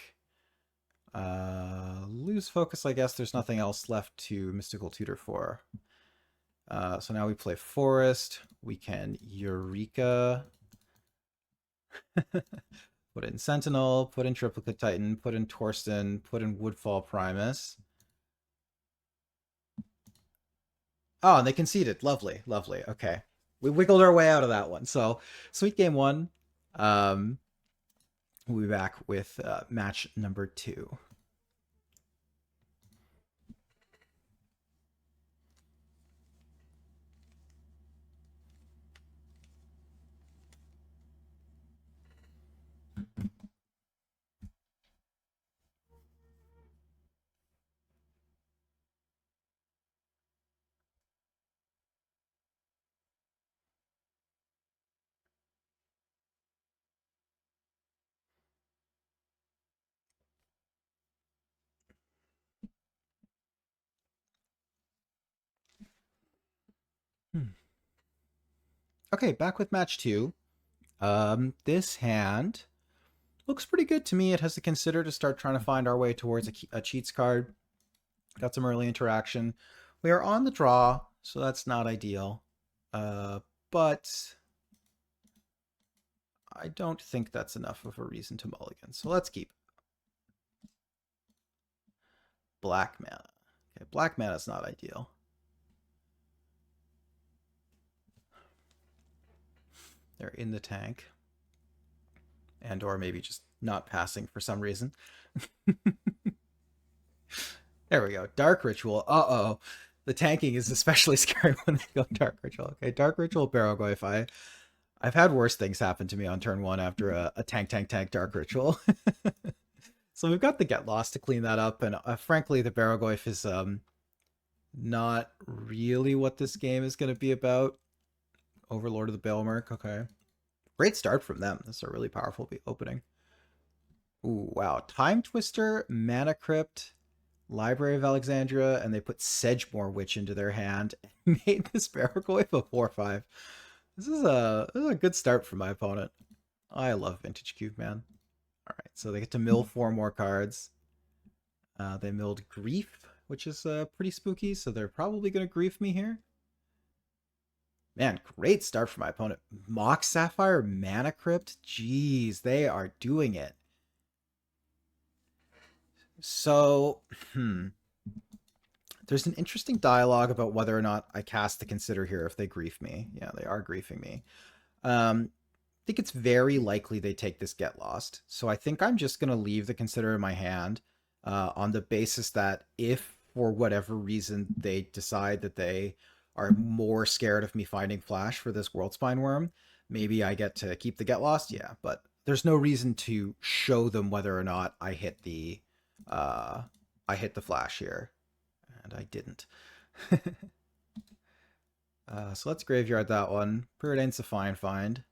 [SPEAKER 1] lose focus. I guess there's nothing else left to Mystical Tutor for. So now we play Forest. We can Eureka. Put in Sentinel, put in Triplicate Titan, put in Torsten, put in Woodfall Primus. Oh, and they conceded. Lovely, lovely. Okay. We wiggled our way out of that one. So, sweet game 1. We'll be back with match number 2. Okay, back with match 2. This hand looks pretty good to me. It has to consider to start trying to find our way towards a cheats card. Got some early interaction. We are on the draw, so that's not ideal. But I don't think that's enough of a reason to mulligan. So let's keep black mana. Okay, black mana is not ideal. They're in the tank. And or maybe just not passing for some reason. There we go. Dark Ritual. Uh-oh. The tanking is especially scary when they go Dark Ritual. Okay, Dark Ritual Barrowgoyf. I've had worse things happen to me on turn one after a tank Dark Ritual. So we've got the Get Lost to clean that up, and frankly, the Barrowgoyf is not really what this game is going to be about. Overlord of the Bailmerk, okay. Great start from them. This is a really powerful opening. Ooh, wow. Time Twister, Mana Crypt, Library of Alexandria, and they put Sedgemoor Witch into their hand and made this Barrowgoyf a 4/5. This is a good start for my opponent. I love Vintage Cube, man. All right, so they get to mill 4 more cards. They milled Grief, which is pretty spooky, so they're probably going to grief me here. Man, great start for my opponent. Mox Sapphire, Mana Crypt. Jeez, they are doing it. So, there's an interesting dialogue about whether or not I cast the Consider here if they grief me. Yeah, they are griefing me. I think it's very likely they take this Get Lost. So I think I'm just going to leave the Consider in my hand on the basis that if, for whatever reason, they decide that they are more scared of me finding Flash for this World Spine Worm, maybe I get to keep the Get Lost. Yeah, but there's no reason to show them whether or not I hit the Flash here, and I didn't. So let's graveyard that one. Preordain's a fine find.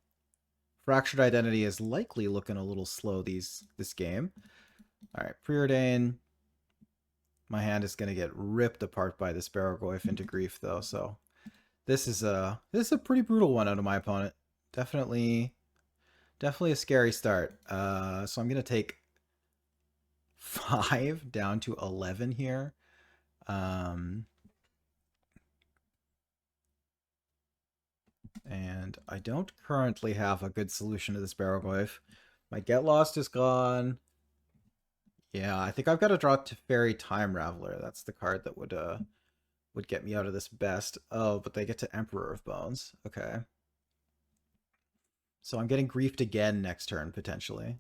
[SPEAKER 1] Fractured Identity is likely looking a little slow this game. All right, Preordain. My hand is going to get ripped apart by this Barrowgoyf into grief, though. So this is a pretty brutal one out of my opponent. Definitely a scary start. So I'm going to take 5 down to 11 here. And I don't currently have a good solution to this Barrowgoyf. My Get Lost is gone. Yeah, I think I've got to draw Teferi Time Raveler. That's the card that would get me out of this best. Oh, but they get to Emperor of Bones. Okay. So I'm getting griefed again next turn, potentially.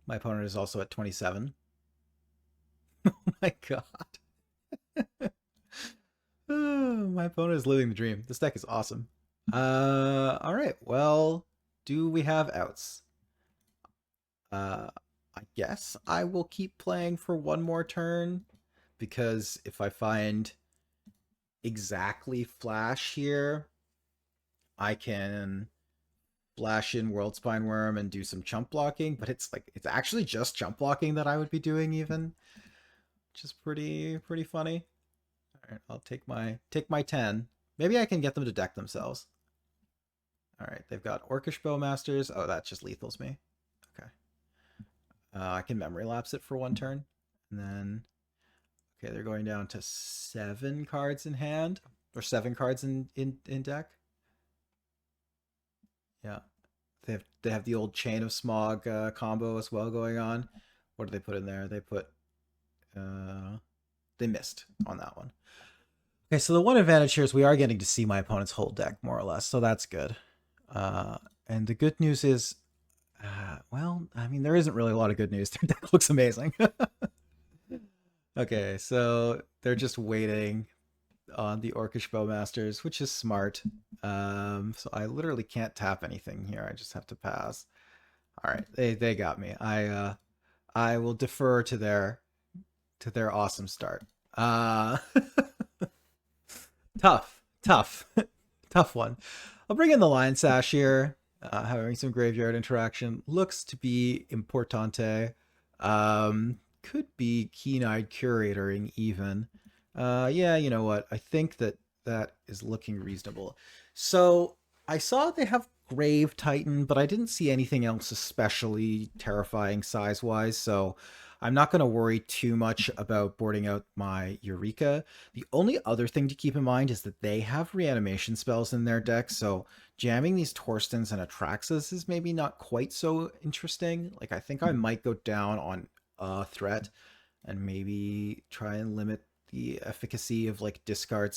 [SPEAKER 1] My opponent is also at 27. Oh my god. Oh, my opponent is living the dream. This deck is awesome. All right. Well, do we have outs? I guess I will keep playing for one more turn, because if I find exactly Flash here, I can flash in World Spine Worm and do some chump blocking, but it's actually just chump blocking that I would be doing even, which is pretty funny. All right, I'll take my 10. Maybe I can get them to deck themselves. All right, they've got Orcish Bowmasters. Oh, that just lethals me. Okay. I can memory lapse it for one turn. And then, okay, they're going down to 7 cards in hand, or 7 cards in deck. Yeah. They have the old Chain of Smog combo as well going on. What do they put in there? They put they missed on that one. Okay, so the one advantage here is we are getting to see my opponent's whole deck more or less, so that's good. And the good news is, well, I mean, there isn't really a lot of good news. Their deck looks amazing. Okay, so they're just waiting on the Orcish Bowmasters, which is smart. So I literally can't tap anything here. I just have to pass. All right, they got me. I will defer to their awesome start. Tough tough one. I'll bring in the Lion Sash here. Having some graveyard interaction looks to be importante. Could be keen-eyed curatoring even. Yeah, you know what? I think that is looking reasonable. So I saw they have Grave Titan, but I didn't see anything else especially terrifying size-wise, so I'm not going to worry too much about boarding out my Eureka. The only other thing to keep in mind is that they have reanimation spells in their deck, so jamming these Torstens and Atraxas is maybe not quite so interesting. Like I think I might go down on a threat and maybe try and limit the efficacy of like um discard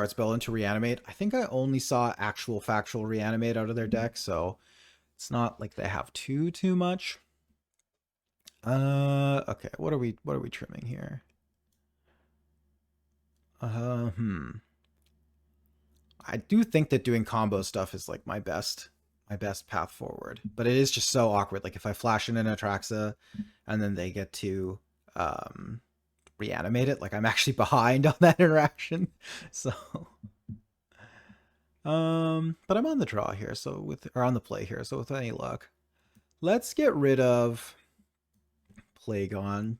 [SPEAKER 1] spell into reanimate. I think I only saw actual factual reanimate out of their deck, so it's not like they have too much. Okay, what are we trimming here? Uh, hmm. I do think that doing combo stuff is like my best path forward. But it is just so awkward. Like if I flash in an Atraxa and then they get to um reanimate it, like I'm actually behind on that interaction. So but I'm on the draw here, so or on the play here, so with any luck. Let's get rid of Plagon.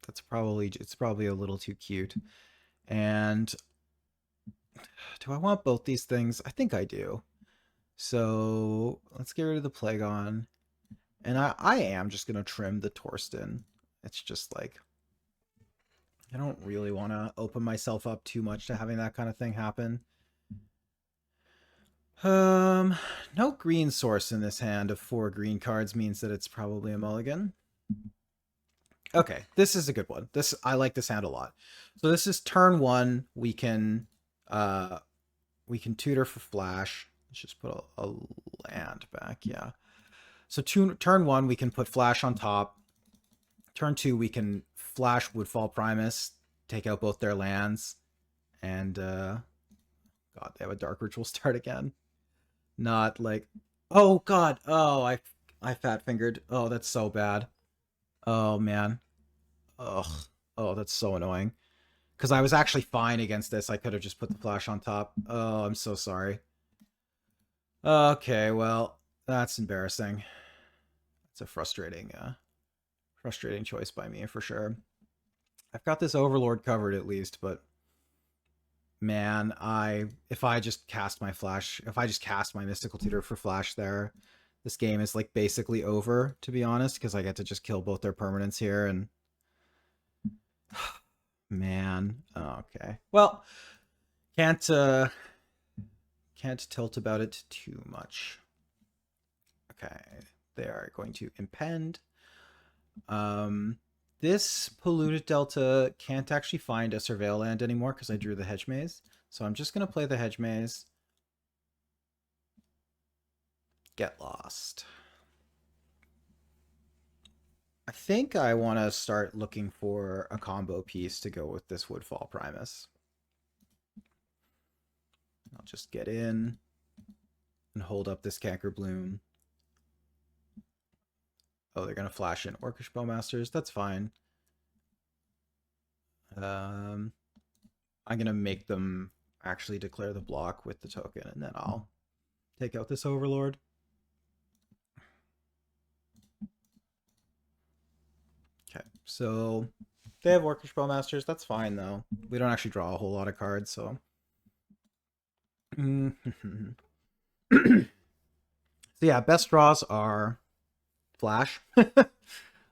[SPEAKER 1] It's probably a little too cute. And do I want both these things? I think I do. So let's get rid of the Plagon. And I am just going to trim the Torsten. It's just like, I don't really want to open myself up too much to having that kind of thing happen. No green source in this hand of 4 green cards means that it's probably a mulligan. Okay, this is a good one. I like this hand a lot. So this is turn 1. We can tutor for flash. Let's just put a land back. Yeah. So turn 1 we can put flash on top. Turn 2 we can flash Woodfall Primus, take out both their lands, and God, they have a Dark Ritual start again. Not like, oh God, oh I fat fingered. Oh, that's so bad. Oh man. Ugh. Oh, that's so annoying. Because I was actually fine against this. I could have just put the flash on top. Oh, I'm so sorry. Okay, well, that's embarrassing. It's a frustrating choice by me for sure. I've got this Overlord covered at least, but man, if I just cast my Mystical Tutor for flash there, this game is like basically over, to be honest, because I get to just kill both their permanents here and man, okay. Well, can't tilt about it too much. Okay, they are going to impend. This polluted delta can't actually find a surveil land anymore because I drew the hedge maze. So I'm just gonna play the hedge maze. Get lost. I think I want to start looking for a combo piece to go with this Woodfall Primus. I'll just get in and hold up this Canker Bloom. Oh, they're gonna flash in Orcish Bowmasters. That's fine. I'm gonna make them actually declare the block with the token, and then I'll take out this Overlord. Okay, so they have Orcish Bowmasters. That's fine though. We don't actually draw a whole lot of cards, so. So yeah, best draws are Flash,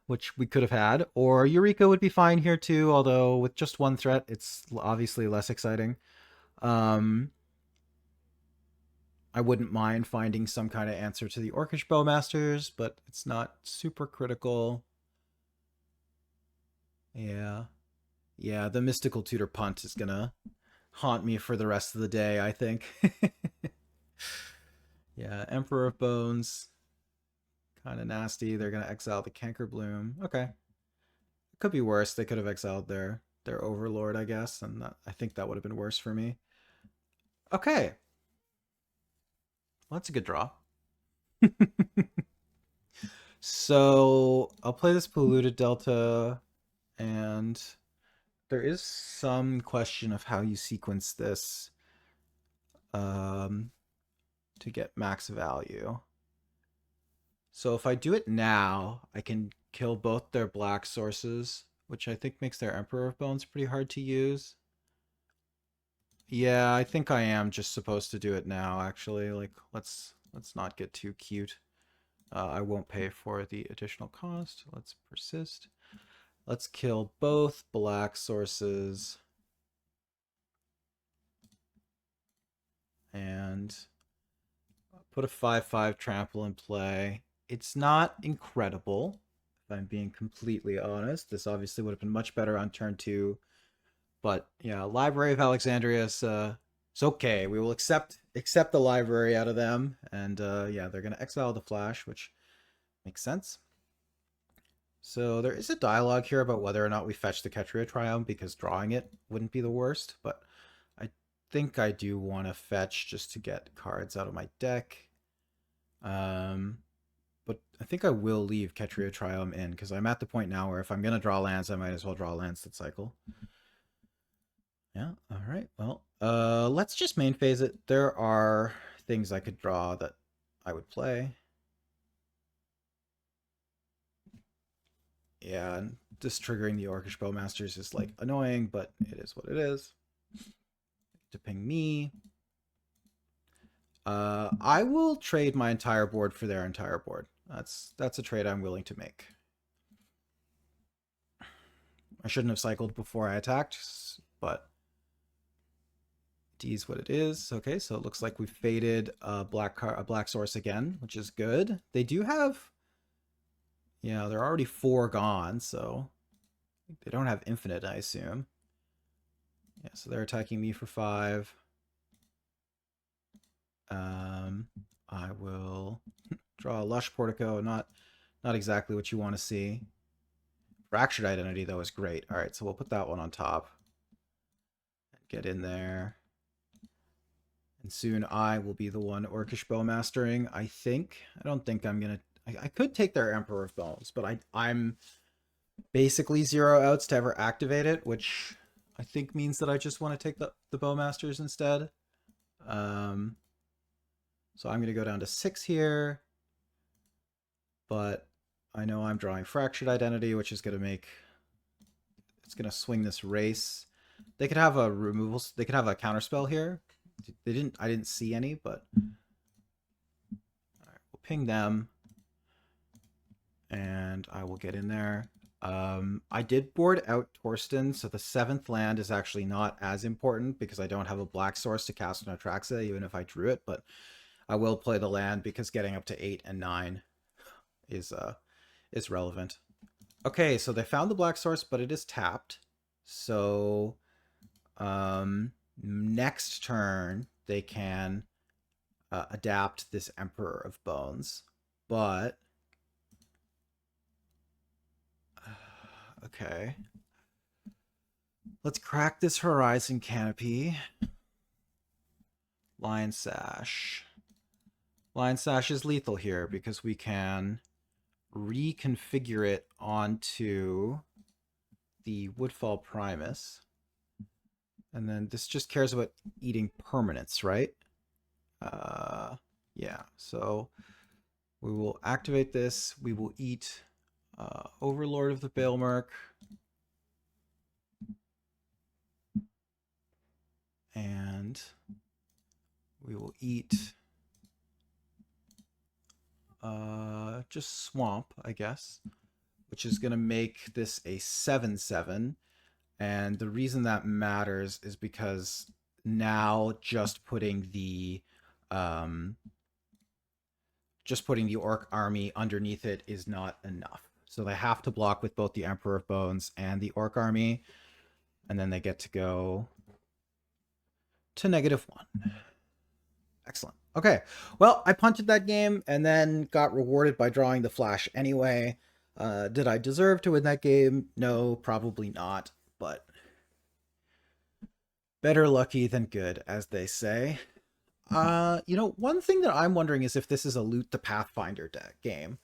[SPEAKER 1] which we could have had, or Eureka would be fine here too, although with just one threat, it's obviously less exciting. I wouldn't mind finding some kind of answer to the Orcish Bowmasters, but it's not super critical. Yeah. Yeah, the Mystical Tutor punt is gonna haunt me for the rest of the day, I think. Yeah, Emperor of Bones. Kind of nasty. They're gonna exile the Canker Bloom. Okay. Could be worse. They could have exiled their Overlord, I guess, and I think that would have been worse for me. Okay. Well, that's a good draw. So I'll play this Polluted Delta, and there is some question of how you sequence this um, to get max value. So if I do it now, I can kill both their black sources, which I think makes their Emperor of Bones pretty hard to use. Yeah, I think I am just supposed to do it now, actually. Like, let's not get too cute. I won't pay for the additional cost. Let's persist. Let's kill both black sources. put a 5/5 trample in play. It's not incredible, if I'm being completely honest. This obviously would have been much better on turn 2. But yeah, Library of Alexandria is it's okay. We will accept the library out of them, and yeah, they're gonna exile the Flash, which makes sense. So there is a dialogue here about whether or not we fetch the Ketria Triumph because drawing it wouldn't be the worst, but I think I do want to fetch just to get cards out of my deck. But I think I will leave Ketria Triumph in because I'm at the point now where if I'm gonna draw lands, I might as well draw lands that cycle. Yeah, all right. Well, let's just main phase it. There are things I could draw that I would play. Yeah, and just triggering the Orcish Bowmasters is like annoying, but it is what it is. To ping me. I will trade my entire board for their entire board. That's a trade I'm willing to make. I shouldn't have cycled before I attacked, but D's what it is. Okay, so it looks like we faded a black source again, which is good. They do have, yeah, they're already 4 gone, so they don't have infinite, I assume. Yeah, so they're attacking me for 5. I will draw a Lush Portico. Not exactly what you want to see. Fractured Identity, though, is great. All right, so we'll put that one on top. Get in there. And soon I will be the one Orcish Bowmastering, I think. I don't think I'm going to... I could take their Emperor of Bones, but I'm basically 0 outs to ever activate it, which I think means that I just want to take the Bowmasters instead. So I'm going to go down to 6 here. But I know I'm drawing Fractured Identity, which is going to make... It's going to swing this race. They could have a removal... They could have a counterspell here. I didn't see any, but... Alright, we'll ping them. And I will get in there. I did board out Torsten, so the 7th land is actually not as important because I don't have a black source to cast on Atraxa, even if I drew it, but I will play the land because getting up to 8 and 9 is relevant. Okay, so they found the black source, but it is tapped. So next turn they can adapt this Emperor of Bones, but okay. Let's crack this Horizon Canopy. Lion Sash. Lion Sash is lethal here because we can reconfigure it onto the Woodfall Primus. And then this just cares about eating permanents, right? Yeah, so we will activate this. We will eat Overlord of the Baelmerk. And we will eat just Swamp, I guess, which is going to make this a 7/7. And the reason that matters is because now just putting the Orc army underneath it is not enough. So they have to block with both the Emperor of Bones and the Orc army, and then they get to go to -1. Excellent. Okay. Well, I punted that game and then got rewarded by drawing the Flash anyway. Did I deserve to win that game? No, probably not, but better lucky than good, as they say. One thing that I'm wondering is if this is a Loot the Pathfinder game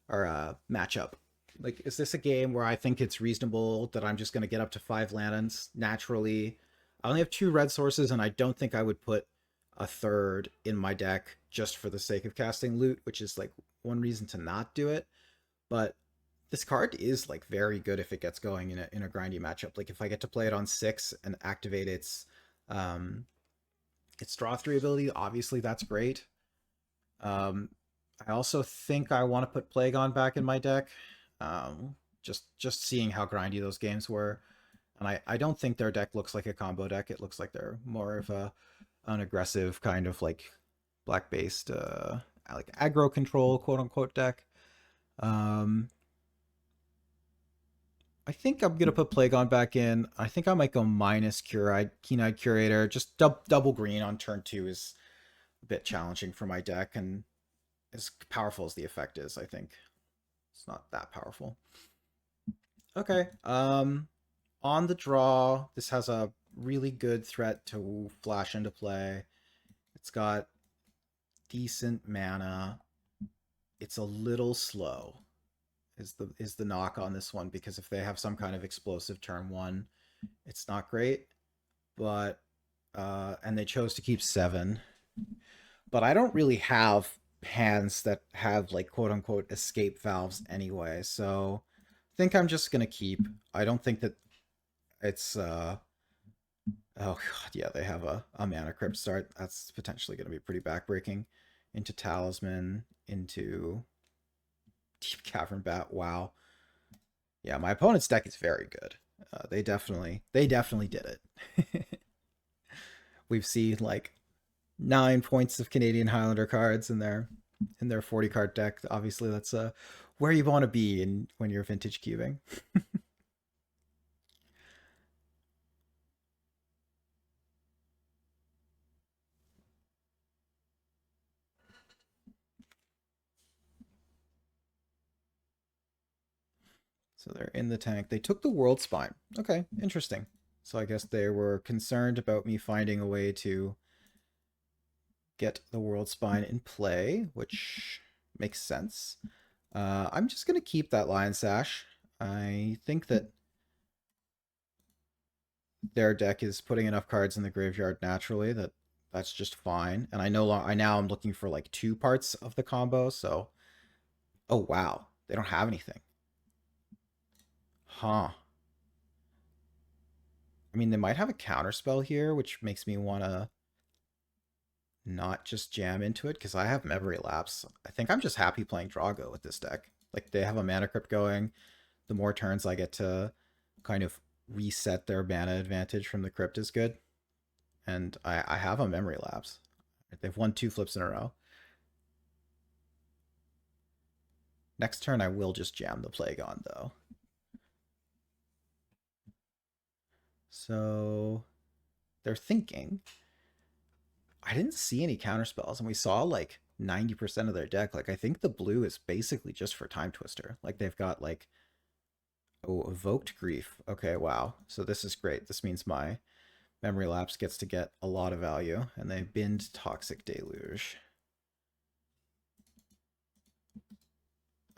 [SPEAKER 1] or matchup. Like, is this a game where I think it's reasonable that I'm just going to get up to 5 lands naturally? I only have 2 red sources, and I don't think I would put a 3rd in my deck just for the sake of casting Loot, which is like one reason to not do it. But this card is like very good if it gets going in a grindy matchup. Like if I get to play it on 6 and activate its draw 3 ability, obviously that's great. I also think I want to put Plagon back in my deck. Just seeing how grindy those games were. And I don't think their deck looks like a combo deck. It looks like they're more of an aggressive kind of like black based like aggro control quote unquote deck. Um, I think I'm gonna put Plague on back in. I think I might go minus Keen-Eyed Curator. Just double green on turn two is a bit challenging for my deck, and as powerful as the effect is, I think it's not that powerful. Okay. On the draw, this has a really good threat to flash into play. It's got decent mana. It's a little slow. Is the knock on this one, because if they have some kind of explosive turn one, it's not great. But and they chose to keep 7. But I don't really have hands that have like quote unquote escape valves anyway. So I think I'm just gonna keep. I don't think that it's oh god, yeah, they have a mana crypt start. That's potentially gonna be pretty backbreaking. Into Talisman, into Deep Cavern Bat. Wow. Yeah, my opponent's deck is very good. They definitely did it. We've seen like 9 points of Canadian Highlander cards in their 40 card deck. Obviously, that's where you want to be in when you're vintage cubing. So they're in the tank. They took the World Spine. Okay, interesting. So I guess they were concerned about me finding a way to get the World Spine in play, which makes sense. I'm just going to keep that Lion Sash. I think that their deck is putting enough cards in the graveyard naturally that that's just fine. And I now I'm looking for like 2 parts of the combo. So, oh wow, they don't have anything, huh? I mean, they might have a counter spell here, which makes me want to not just jam into it because I have Memory Lapse. I think I'm just happy playing Drago with this deck. Like they have a mana crypt going. The more turns I get to kind of reset their mana advantage from the crypt is good. And I have a Memory Lapse. They've won 2 flips in a row. Next turn I will just jam the Plague on though. So they're thinking. I didn't see any counter spells, and we saw like 90% of their deck. Like I think the blue is basically just for Time Twister. Like they've got like, oh, Evoked Grief. Okay, wow. So this is great. This means my Memory Lapse gets to get a lot of value, and they bind Toxic Deluge.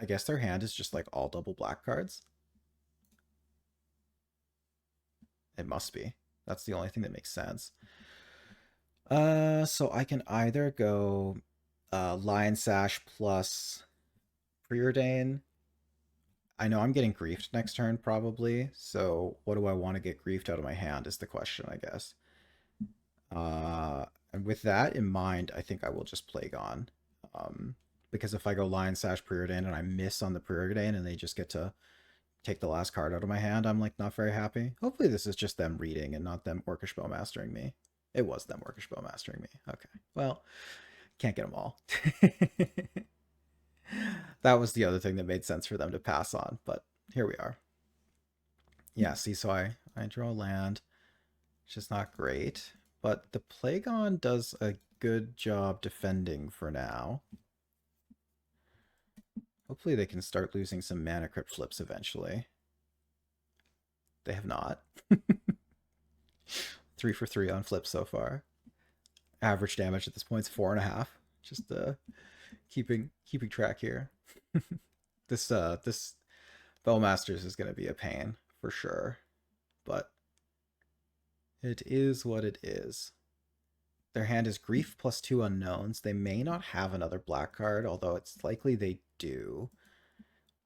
[SPEAKER 1] I guess their hand is just like all double black cards. It must be. That's the only thing that makes sense. So I can either go Lion Sash plus Preordain. I know I'm getting griefed next turn probably, so what do I want to get griefed out of my hand is the question, I guess. And with that in mind, I think I will just Plague on. Because if I go Lion Sash Preordain and I miss on the Preordain and they just get to take the last card out of my hand, I'm like not very happy. Hopefully this is just them reading and not them Orcish Bowmastering me. It was them Orcish Bowmastering me. Okay. Well, can't get them all. That was the other thing that made sense for them to pass on, but here we are. Yeah, see, so I draw land, which is not great, but the Plagon does a good job defending for now. Hopefully they can start losing some mana crypt flips eventually. They have not. 3 for 3 on flips so far. Average damage at this point is 4.5. Just keeping track here. This Bowmasters is gonna be a pain for sure, but it is what it is. Their hand is Grief plus 2 unknowns. They may not have another black card, although it's likely they do.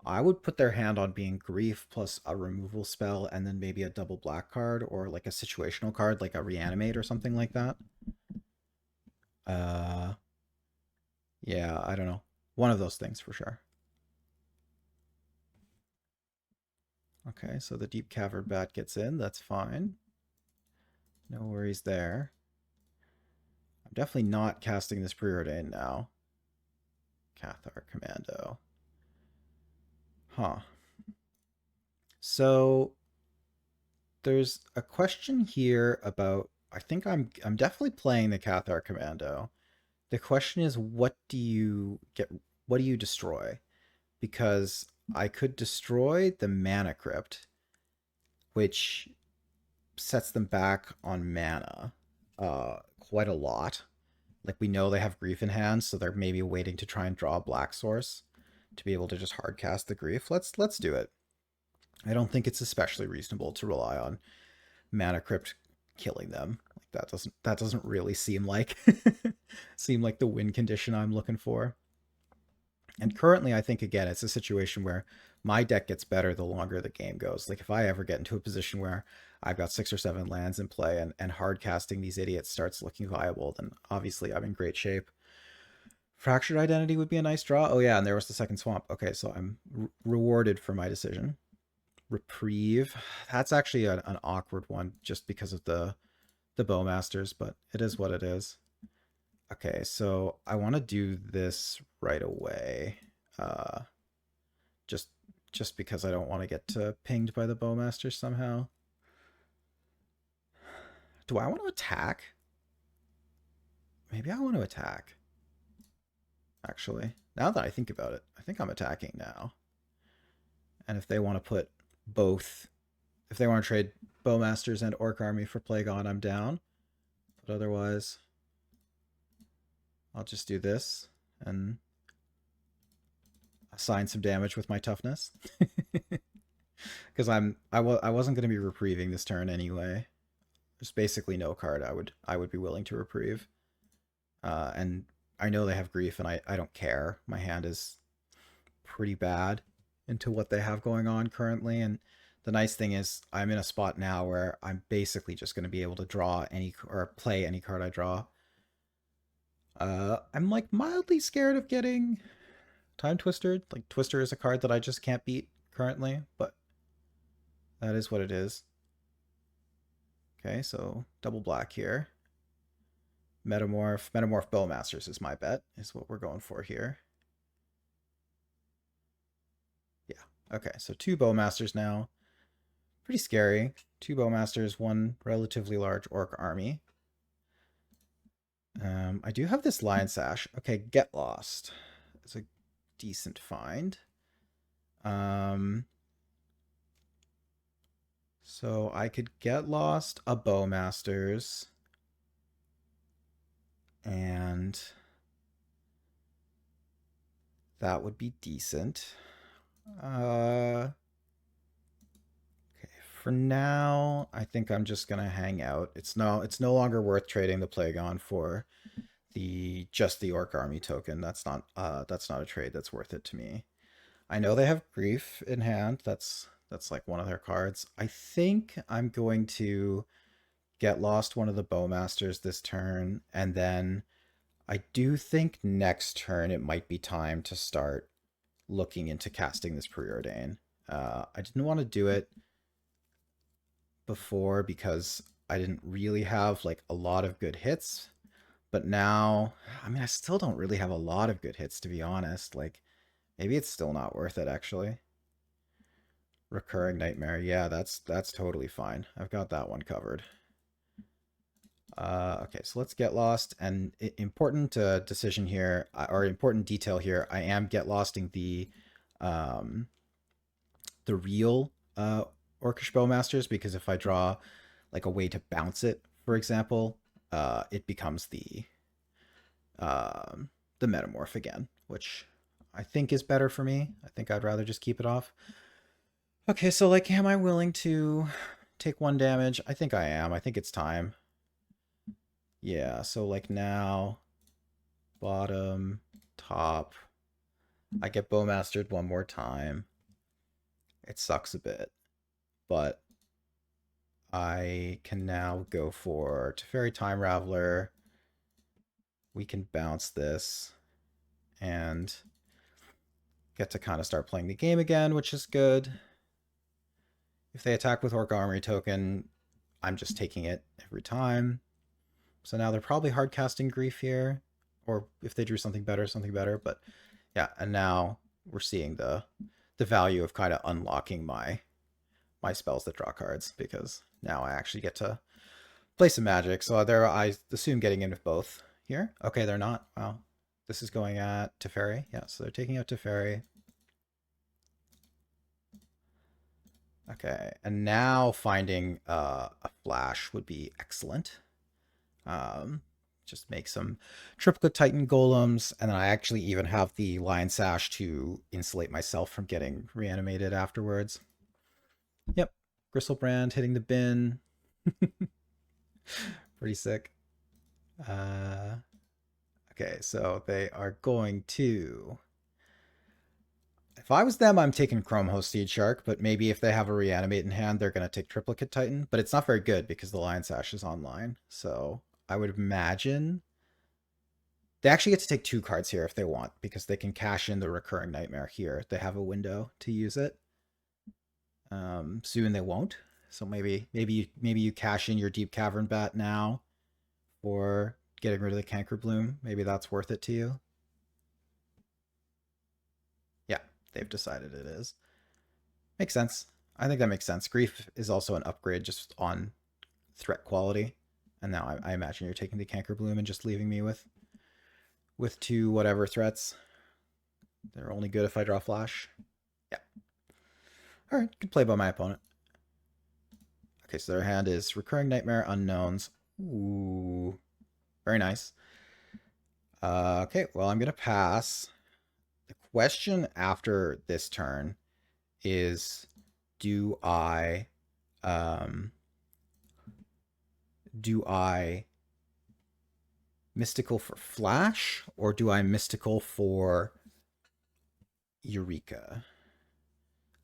[SPEAKER 1] I would put their hand on being Grief plus a removal spell and then maybe a double black card or like a situational card like a Reanimate or something like that. Uh, yeah, I don't know. One of those things for sure. Okay, so the Deep Cavern Bat gets in. That's fine. No worries there. I'm Definitely not casting this preordained now. Cathar Commando. Huh. So there's a question here about I think I'm definitely playing the Cathar Commando. The question is what do you destroy? Because I could destroy the Mana Crypt, which sets them back on mana quite a lot. Like we know they have Grief in hand, so they're maybe waiting to try and draw a black source to be able to just hard cast the Grief. Let's do it. I don't think it's especially reasonable to rely on Mana Crypt killing them. Like that doesn't really seem like seem like the win condition I'm looking for. And currently, I think again, it's a situation where my deck gets better the longer the game goes. Like if I ever get into a position where I've got 6 or 7 lands in play and hard casting these idiots starts looking viable, then obviously I'm in great shape. Fractured Identity would be a nice draw. Oh yeah, and there was the second swamp. Okay, so I'm rewarded for my decision. Reprieve. That's actually an awkward one just because of the Bowmasters, but it is what it is. Okay, so I want to do this right away. Uh, just just because I don't want to get pinged by the Bowmasters somehow. Do I want to attack? Maybe I want to attack. Actually, now that I think about it, I think I'm attacking now. And if they want to put both, if they want to trade Bowmasters and Orc Army for Plagon, I'm down. But otherwise, I'll just do this and assign some damage with my toughness. Because I wasn't going to be reprieving this turn anyway. There's basically no card I would be willing to reprieve. And I know they have Grief, and I don't care. My hand is pretty bad into what they have going on currently. And the nice thing is I'm in a spot now where I'm basically just going to be able to draw any or play any card I draw. I'm like mildly scared of getting Time Twister. Like Twister is a card that I just can't beat currently, but that is what it is. Okay, so double black here. Metamorph Bowmasters is my bet, is what we're going for here. Yeah, okay, so 2 Bowmasters now. Pretty scary. 2 Bowmasters, 1 relatively large Orc army. I do have this Lion Sash. Okay, Get Lost. It's a decent find. So I could Get Lost a Bowmasters. And that would be decent. Okay, for now, I think I'm just gonna hang out. It's no longer worth trading the Plagon for just the Orc Army token. That's not a trade that's worth it to me. I know they have Grief in hand. That's like one of their cards. I think I'm going to Get Lost one of the Bowmasters this turn, and then I do think next turn it might be time to start looking into casting this Preordain. I didn't want to do it before because I didn't really have like a lot of good hits, but now, I mean, I still don't really have a lot of good hits, to be honest. Like, maybe it's still not worth it, actually. Recurring Nightmare. Yeah, that's totally fine. I've got that one covered. Okay, so let's Get Lost. And important decision here, or important detail here, I am Get Losting the real Orcish Bowmasters, because if I draw like a way to bounce it, for example, it becomes the Metamorph again, which I think is better for me. I think I'd rather just keep it off. Okay, so like, am I willing to take 1 damage? I think I am. I think it's time. Yeah, so like now, bottom, top, I get Bowmastered 1 more time. It sucks a bit, but I can now go for Teferi Time Raveler. We can bounce this and get to kind of start playing the game again, which is good. If they attack with Orc Armory token, I'm just taking it every time. So now they're probably hard casting Grief here, or if they drew something better, something better. But yeah, and now we're seeing the value of kind of unlocking my spells that draw cards, because now I actually get to play some Magic. So they're, I assume, getting in with both here. Okay, they're not. Wow. This is going at Teferi. Yeah, so they're taking out Teferi. Okay, and now finding a flash would be excellent. Um, just make some triplicate Titan golems, and then I actually even have the Lion Sash to insulate myself from getting reanimated afterwards. Yep, Gristlebrand hitting the bin. Pretty sick. Okay, so they are going to... If I was them, I'm taking Chrome Host Seed Shark, but maybe if they have a Reanimate in hand, they're going to take Triplicate Titan. But it's not very good because the Lion Sash is online. So I would imagine they actually get to take 2 cards here if they want, because they can cash in the Recurring Nightmare here. They have a window to use it. Soon they won't. So maybe you cash in your Deep Cavern Bat now for getting rid of the Canker Bloom. Maybe that's worth it to you. Yeah, they've decided it is. Makes sense. I think that makes sense. Grief is also an upgrade just on threat quality. And now I imagine you're taking the Canker Bloom and just leaving me with 2 whatever threats. They're only good if I draw Flash. Yeah. All right, good play by my opponent. Okay, so their hand is Recurring Nightmare, Unknowns. Ooh, very nice. Okay, well, I'm going to pass. The question after this turn is, do I mystical for Flash, or do I mystical for Eureka?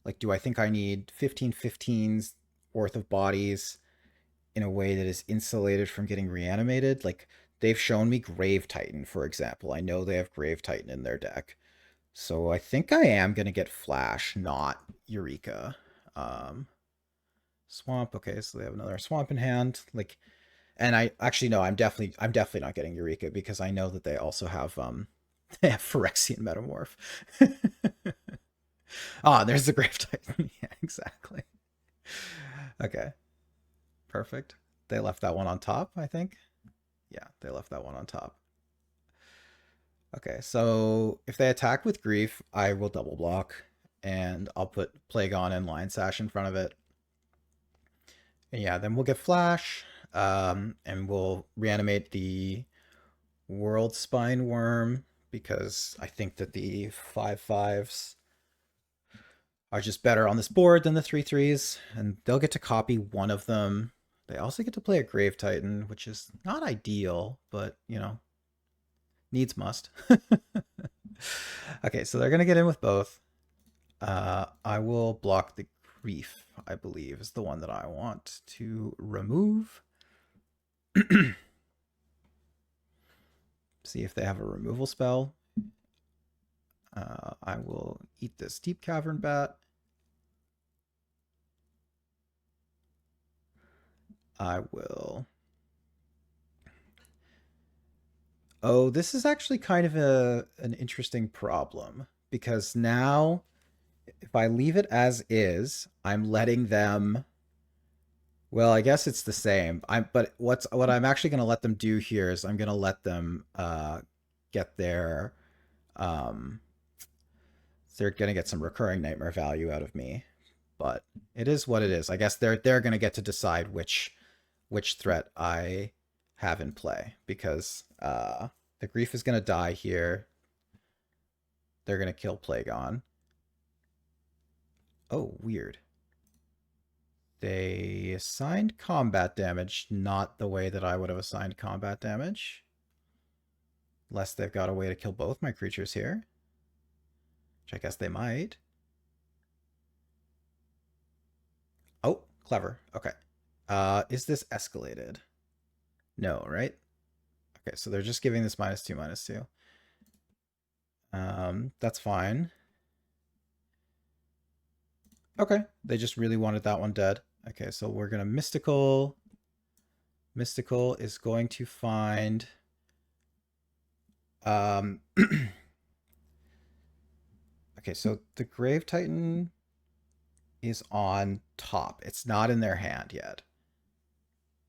[SPEAKER 1] Like, do I think I need 15/15s worth of bodies in a way that is insulated from getting reanimated? Like, they've shown me Grave Titan, for example. I know they have Grave Titan in their deck. So I think I am going to get Flash, not Eureka. Swamp. Okay, so they have another swamp in hand. Like, and I actually no, I'm definitely not getting Eureka, because I know that they also have they have Phyrexian Metamorph. Ah, there's the Grave Titan. Yeah, exactly. Okay, perfect. They left that one on top, I think. Yeah, they left that one on top. Okay, so if they attack with Grief, I will double block, and I'll put Plague On and Lion Sash in front of it. And yeah, then we'll get Flash, and we'll reanimate the World Spine Worm, because I think that the 5/5s are just better on this board than the 3/3s, and they'll get to copy one of them. They also get to play a Grave Titan, which is not ideal, but, you know, needs must. Okay, so they're going to get in with both. I will block the Grief, I believe, is the one that I want to remove. See if they have a removal spell. I will eat this Deep Cavern Bat. I will... Oh, this is actually kind of an interesting problem, because now if I leave it as is, I'm letting them... Well, I guess it's the same. But what I'm actually going to let them do here is I'm going to let them get their they're going to get some Recurring Nightmare value out of me. But it is what it is. I guess they're going to get to decide which threat I have in play, because the Grief is going to die here. They're going to kill Plague On. Oh, weird. They assigned combat damage, not the way that I would have assigned combat damage. Unless they've got a way to kill both my creatures here. Which I guess they might. Oh, clever. Okay. Is this escalated? No, right? Okay, so they're just giving this -2/-2. That's fine. Okay, they just really wanted that one dead. Okay, so we're gonna Mystical. Mystical is going to find um okay, so the Grave Titan is on top. It's not in their hand yet.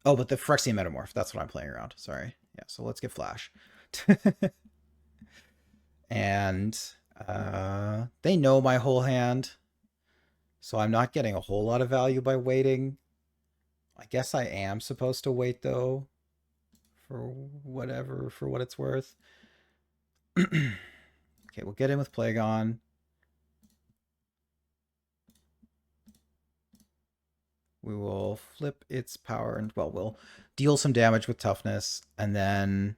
[SPEAKER 1] Oh, but the Phyrexian Metamorph, that's what I'm playing around. Sorry. Yeah, so let's get Flash. And they know my whole hand, so I'm not getting a whole lot of value by waiting. I guess I am supposed to wait though, for whatever, for what it's worth. Okay, we'll get in with Plague-On. We will flip its power and, well, we'll deal some damage with toughness, and then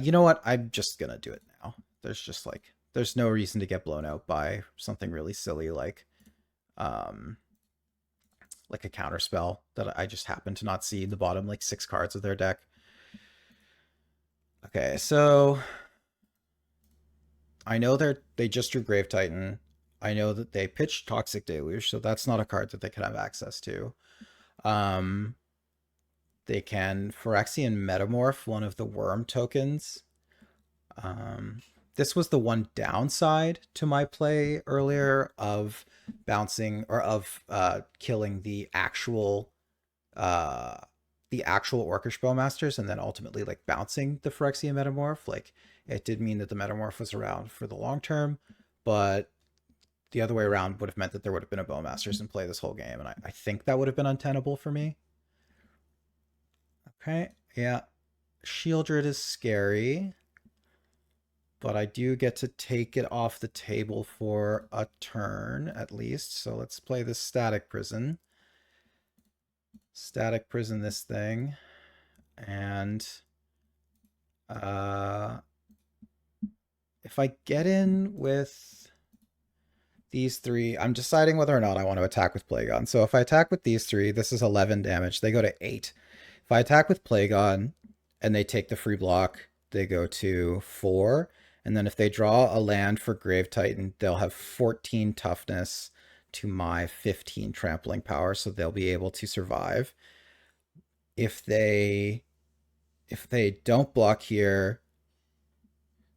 [SPEAKER 1] you know what? I'm just gonna do it now. There's no reason to get blown out by something really silly um like a counter spell that I just happen to not see in the bottom like 6 cards of their deck. Okay, so I know they just drew Grave Titan. I know that they pitched Toxic Deluge, so that's not a card that they can have access to. Um, they can Phyrexian Metamorph one of the worm tokens. This was the one downside to my play earlier of bouncing or of killing uh, the actual Orcish Bowmasters and then ultimately like bouncing the Phyrexian Metamorph. Like it did mean that the Metamorph was around for the long term, but the other way around would have meant that there would have been a Bowmasters in play this whole game, and I think that would have been untenable for me. Okay, yeah. Shieldred is scary, but I do get to take it off the table for a turn at least. So let's play this Static Prison. Static Prison this thing. And if I get in with these three, I'm deciding whether or not I want to attack with Plague-On. So if I attack with these three, this is 11 damage. They go to 8. If I attack with Plague-On and they take the free block, they go to 4. And then if they draw a land for Grave Titan, they'll have 14 toughness to my 15 trampling power, so they'll be able to survive. If they don't block here,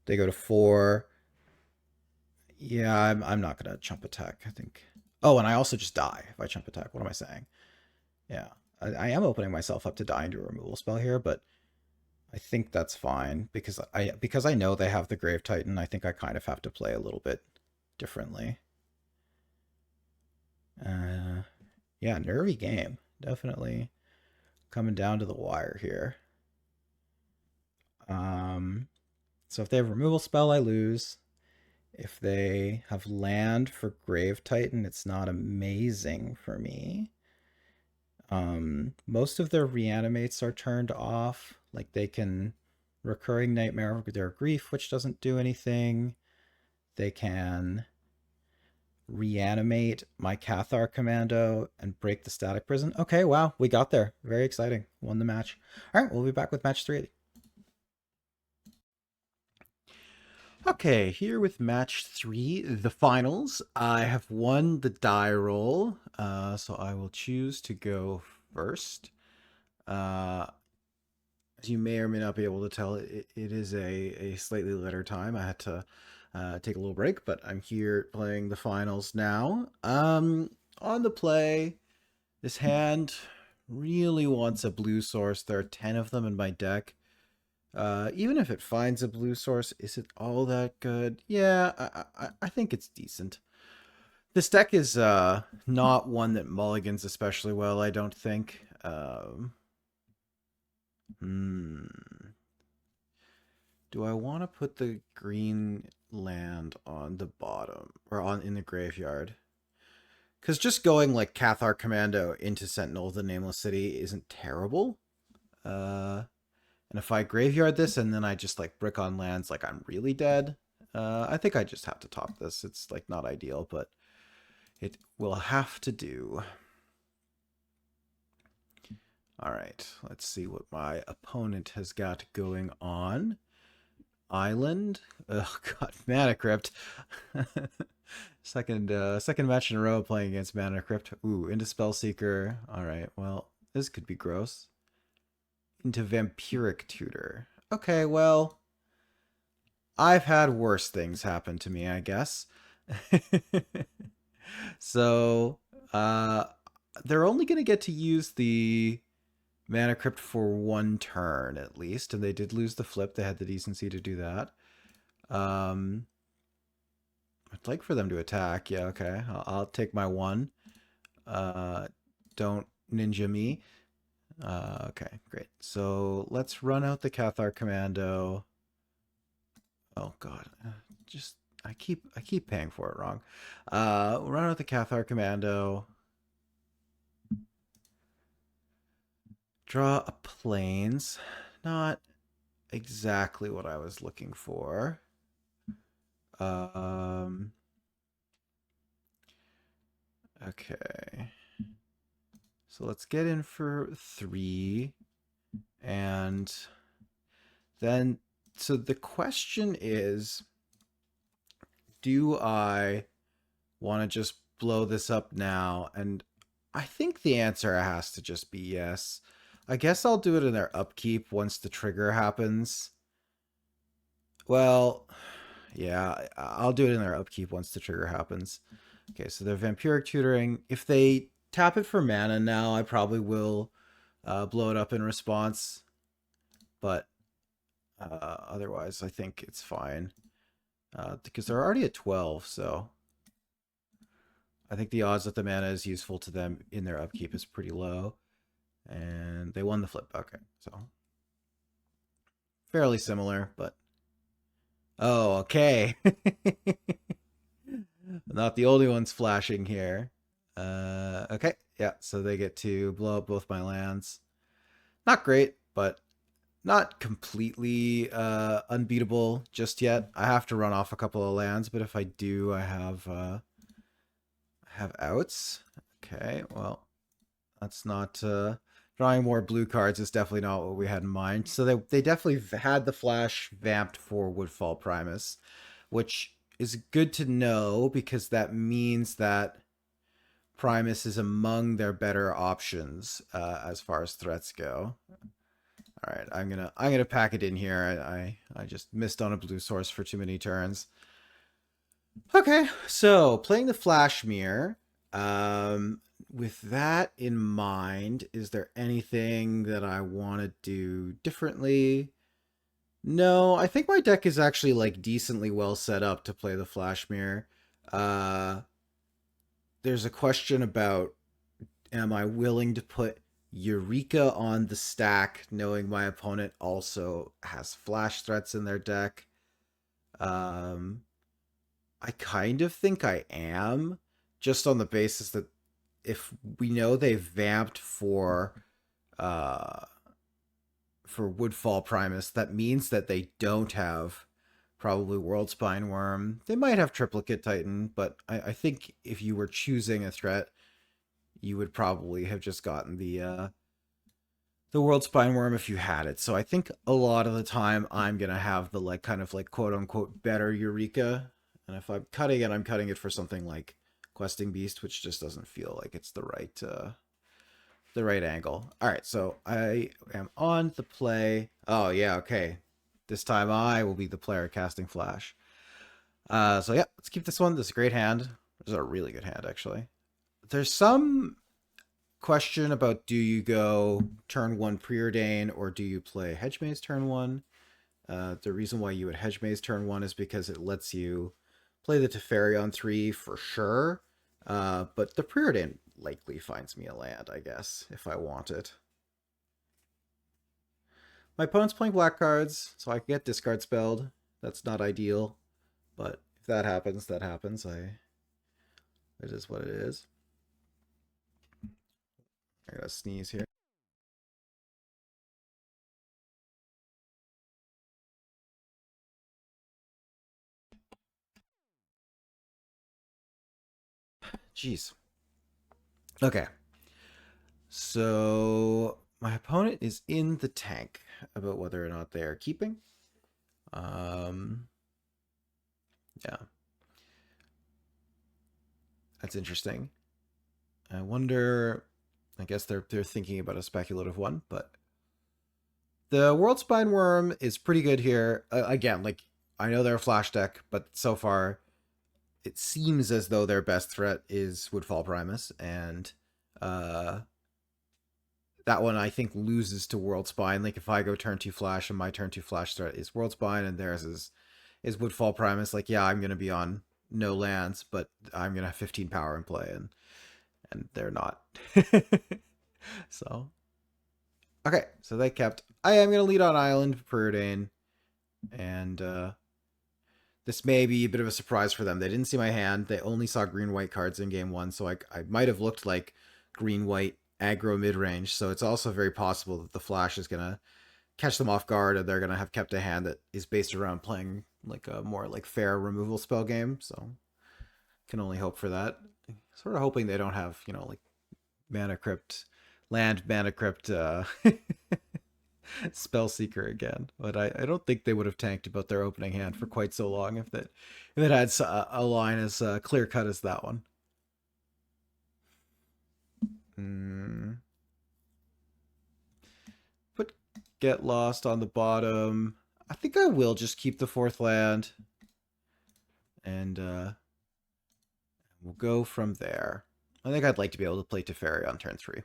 [SPEAKER 1] they go to 4. Yeah, I'm not gonna chump attack, I think. Oh, and I also just die if I chump attack. What am I saying? Yeah. I am opening myself up to dying to a removal spell here, but I think that's fine because I know they have the Grave Titan. I think I kind of have to play a little bit differently. Yeah, nervy game. Definitely coming down to the wire here. So if they have removal spell, I lose. If they have land for Grave Titan, it's not amazing for me. Most of their reanimates are turned off. Like they can Recurring Nightmare of their Grief, which doesn't do anything. They can reanimate my Cathar Commando and break the Static Prison. Okay, wow, we got there. Very exciting. Won the match. All right, we'll be back with match 380. Okay, here with match 3, the finals. I have won the die roll, so I will choose to go first. As you may or may not be able to tell, it is a slightly later time. I had to take a little break, but I'm here playing the finals now. On the play, this hand really wants a blue source. There are 10 of them in my deck. Even if it finds a blue source, is it all that good? Yeah, I think it's decent. This deck is not one that mulligans especially well, I don't think. Do I want to put the green land on the bottom or on in the graveyard? Because just going like Cathar Commando into Sentinel of the Nameless City isn't terrible. And if I graveyard this and then I just like brick on lands like I'm really dead, I think I just have to top this. It's like not ideal, but it will have to do. All right, let's see what my opponent has got going on. Island. Oh god, Mana Crypt. second match in a row playing against Mana Crypt. Ooh, into Spellseeker. All right, well, this could be gross. into Vampiric Tutor. Okay, well, I've had worse things happen to me, I guess. So, uh, they're only going to get to use the Mana Crypt for one turn at least, and they did lose the flip. They had the decency to do that. Um, I'd like for them to attack. Yeah, okay. I'll take my one. Uh, don't ninja me. Okay, great. So let's run out the Cathar Commando. Oh God, just I keep paying for it wrong. Run out the Cathar Commando. Draw a plains. Not exactly what I was looking for. Um. Okay. So let's get in for 3, and then so the question is, do I want to just blow this up now? And I think the answer has to just be yes. I guess I'll do it in their upkeep once the trigger happens. Well, yeah, I'll do it in their upkeep once the trigger happens. Okay, so they're Vampiric Tutoring. If they tap it for mana now, I probably will blow it up in response. But otherwise, I think it's fine. Because they're already at 12, so I think the odds that the mana is useful to them in their upkeep is pretty low. And they won the flip. Okay, so fairly similar, but... Oh, okay. Not the only ones flashing here. Okay, yeah, so they get to blow up both my lands. Not great, but not completely unbeatable just yet. I have to run off a couple of lands, but if I do, I have outs. Okay, well, that's not drawing more blue cards is definitely not what we had in mind. So they definitely had the flash vamped for Woodfall Primus, which is good to know because that means that Primus is among their better options as far as threats go. All right, I'm gonna pack it in here. I just missed on a blue source for too many turns. Okay, so playing the Flash Mirror. With that in mind, is there anything that I want to do differently? No, I think my deck is actually like decently well set up to play the Flash Mirror. Uh, there's a question about, am I willing to put Eureka on the stack, knowing my opponent also has flash threats in their deck? Um, I kind of think I am, just on the basis that if we know they've vamped uh for Woodfall Primus, that means that they don't have probably World Spine Worm. They might have Triplicate Titan, but I think if you were choosing a threat, you would probably have just gotten the World Spine Worm if you had it. So I think a lot of the time I'm gonna have the like kind of like quote unquote better Eureka. And if I'm cutting it for something like Questing Beast, which just doesn't feel like it's the right angle. All right, so I am on the play. Oh yeah, okay. This time I will be the player casting Flash. So yeah, let's keep this one. This is a great hand. This is a really good hand, actually. There's some question about, do you go turn 1 Preordain or do you play Hedge Maze turn 1? The reason why you would Hedge Maze turn 1 is because it lets you play the Teferi on 3 for sure. But the Preordain likely finds me a land, I guess, if I want it. My opponent's playing black cards, so I can get discard spelled. That's not ideal, but if that happens, that happens. It is what it is. I gotta sneeze here. Jeez. Okay. So my opponent is in the tank about whether or not they are keeping. Yeah. That's interesting. I wonder, I guess they're thinking about a speculative one, but The World Spine Worm is pretty good here. Again, like, I know they're a flash deck, but so far it seems as though their best threat is Woodfall Primus, and uh, that one I think loses to World Spine. Like if I go turn 2 flash and my turn 2 flash threat is World Spine and theirs is Woodfall Primus, like yeah, I'm gonna be on no lands, but I'm gonna have 15 power in play, and they're not. So okay, so they kept. I am gonna lead on Island for Preordain, and this may be a bit of a surprise for them. They didn't see my hand. They only saw green-white cards in game one, so I might have looked like green-white aggro mid-range. So it's also very possible that the Flash is going to catch them off guard, and they're going to have kept a hand that is based around playing like a more like fair removal spell game. So can only hope for that. Sort of hoping they don't have, like Mana Crypt, land Mana Crypt Spellseeker again, but I don't think they would have tanked about their opening hand for quite so long if it had a line as clear cut as that one. Mm. Put Get Lost on the bottom. I think I will just keep the fourth land, and we'll go from there. I think I'd like to be able to play Teferi on turn 3. I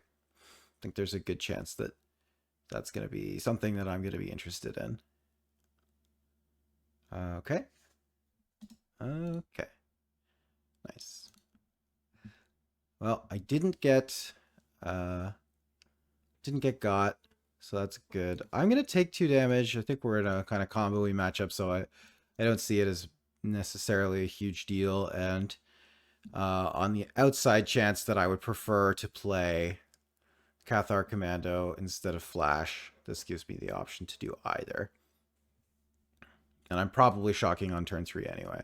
[SPEAKER 1] think there's a good chance that that's going to be something that I'm going to be interested in. Okay. Okay. Nice. Well, I didn't get got, so that's good. I'm gonna take 2 damage. I think we're in a kind of combo-y matchup, so I don't see it as necessarily a huge deal. And on the outside chance that I would prefer to play Cathar Commando instead of Flash, this gives me the option to do either. And I'm probably shocking on turn 3 anyway.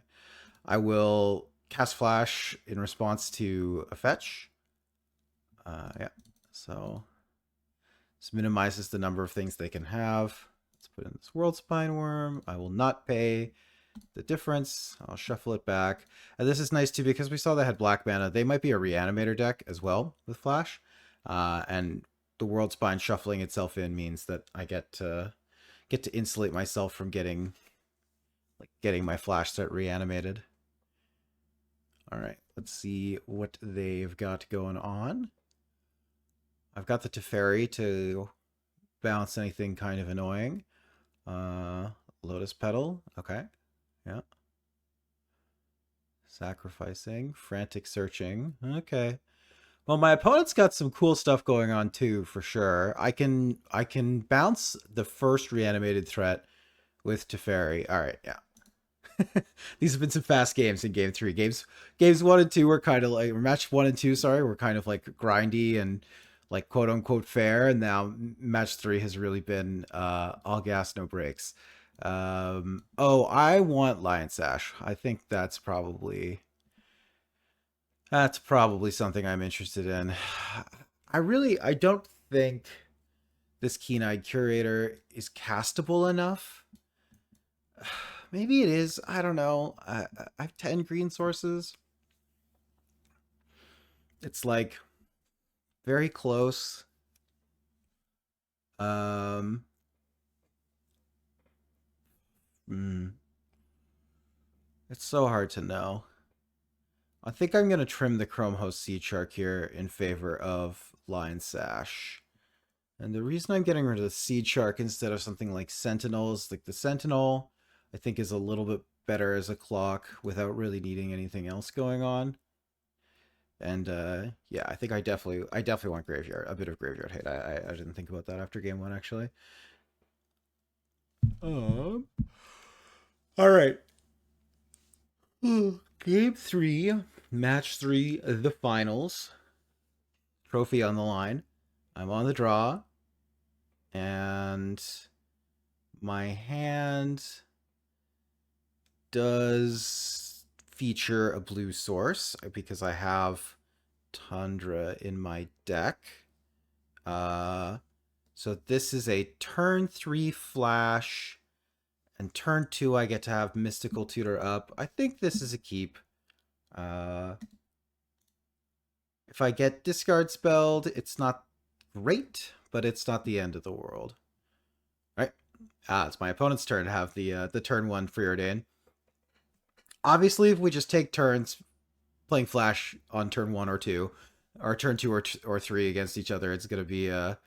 [SPEAKER 1] I will cast Flash in response to a fetch. Yeah, so this minimizes the number of things they can have. Let's put in this World Spine Worm. I will not pay the difference. I'll shuffle it back. And this is nice too because we saw they had black mana. They might be a Reanimator deck as well with Flash. And the World Spine shuffling itself in means that I get to insulate myself from getting my Flash set reanimated. All right, let's see what they've got going on. I've got the Teferi to bounce anything kind of annoying. Lotus Petal. Okay. Yeah. Sacrificing. Frantic Searching. Okay. Well, my opponent's got some cool stuff going on too, for sure. I can bounce the first reanimated threat with Teferi. All right, yeah. These have been some fast games in game 3. Games 1 and 2 were kind of like, or match 1 and 2, sorry, were kind of like grindy and like quote unquote fair, and now match 3 has really been all gas, no brakes. Oh, I want Lion Sash. I think that's probably something I'm interested in. I don't think this Keen-Eyed Curator is castable enough. Maybe it is. I don't know. I have 10 green sources. It's like very close. It's so hard to know. I think I'm going to trim the Chrome Host Seed Shark here in favor of Lion Sash. And the reason I'm getting rid of the Seed Shark instead of something like Sentinel is like the Sentinel, I think, is a little bit better as a clock without really needing anything else going on. And yeah, I think I definitely want Graveyard, a bit of Graveyard hate. I didn't think about that after game 1, actually. All right. Game 3, match 3, the finals. Trophy on the line. I'm on the draw. And my hand does feature a blue source because I have Tundra in my deck. So this is a turn 3 flash, and turn 2 I get to have Mystical Tutor up. I think this is a keep. If I get discard spelled, it's not great, but it's not the end of the world. It's my opponent's turn to have the turn 1 preordain. Obviously, if we just take turns playing Flash on turn 1 or 2, or turn 2 or 3 against each other, it's going to be a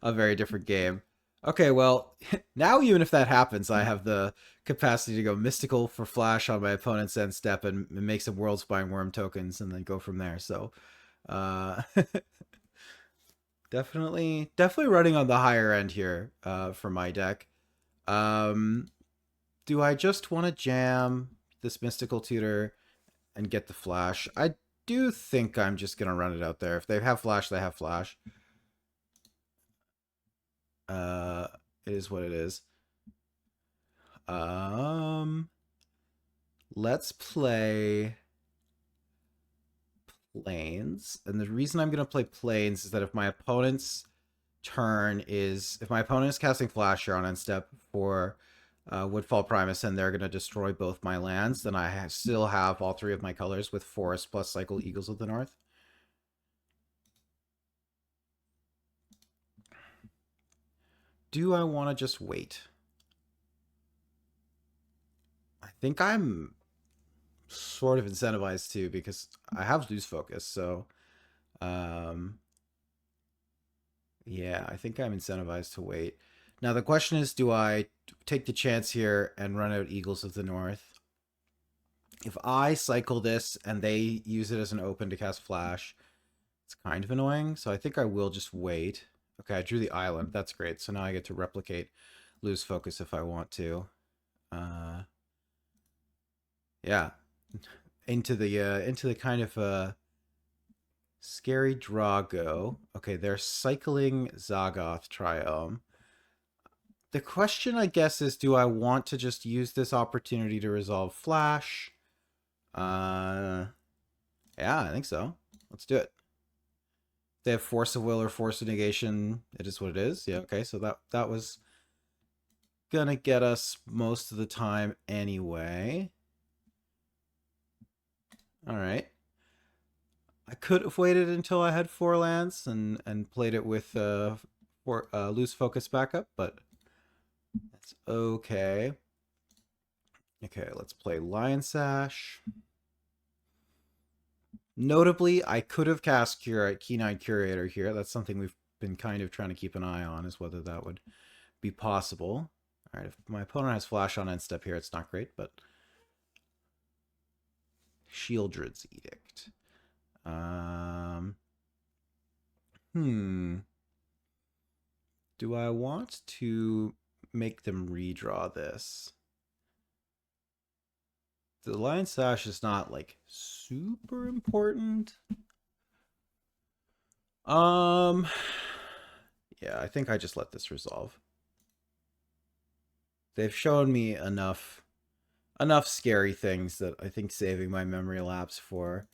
[SPEAKER 1] very different game. Okay, well, now even if that happens, I have the capacity to go Mystical for Flash on my opponent's end step and make some World Spine Worm tokens and then go from there. So, uh, definitely running on the higher end here for my deck. Um, do I just want to jam this Mystical Tutor and get the Flash? I do think I'm just going to run it out there. If they have Flash, they have Flash. Uh, it is what it is. Um, let's play Plains. And the reason I'm going to play Plains is that if my opponent's turn is... If my opponent is casting Flash here on end step for Woodfall Primus and they're going to destroy both my lands, then I still have all 3 of my colors with Forest plus Cycle Eagles of the North. Do I want to just wait? I think I'm sort of incentivized to because I have Lose Focus, so yeah, I think I'm incentivized to wait. Now the question is, do I take the chance here and run out Eagles of the North? If I cycle this and they use it as an open to cast Flash, it's kind of annoying, so I think I will just wait. Okay, I drew the island. That's great. So now I get to replicate Lose Focus if I want to. Yeah. Into the kind of scary draw go. Okay, they're cycling Zagoth Triome. The question, I guess, is do I want to just use this opportunity to resolve Flash? Yeah, I think so. Let's do it. They have Force of Will or Force of Negation. It is what it is. Yeah, okay, so that was gonna get us most of the time anyway. All right. I could have waited until I had 4 lands and played it with Loose Focus backup, but that's okay. Okay, let's play Lion Sash. Notably, I could have cast Keen-Eyed Curator here. That's something we've been kind of trying to keep an eye on, is whether that would be possible. All right, if my opponent has Flash on end step here, it's not great, but Shieldred's Edict. Do I want to make them redraw this? The Lion Sash is not like super important. Yeah, I think I just let this resolve. They've shown me enough scary things that I think saving my memory lapse for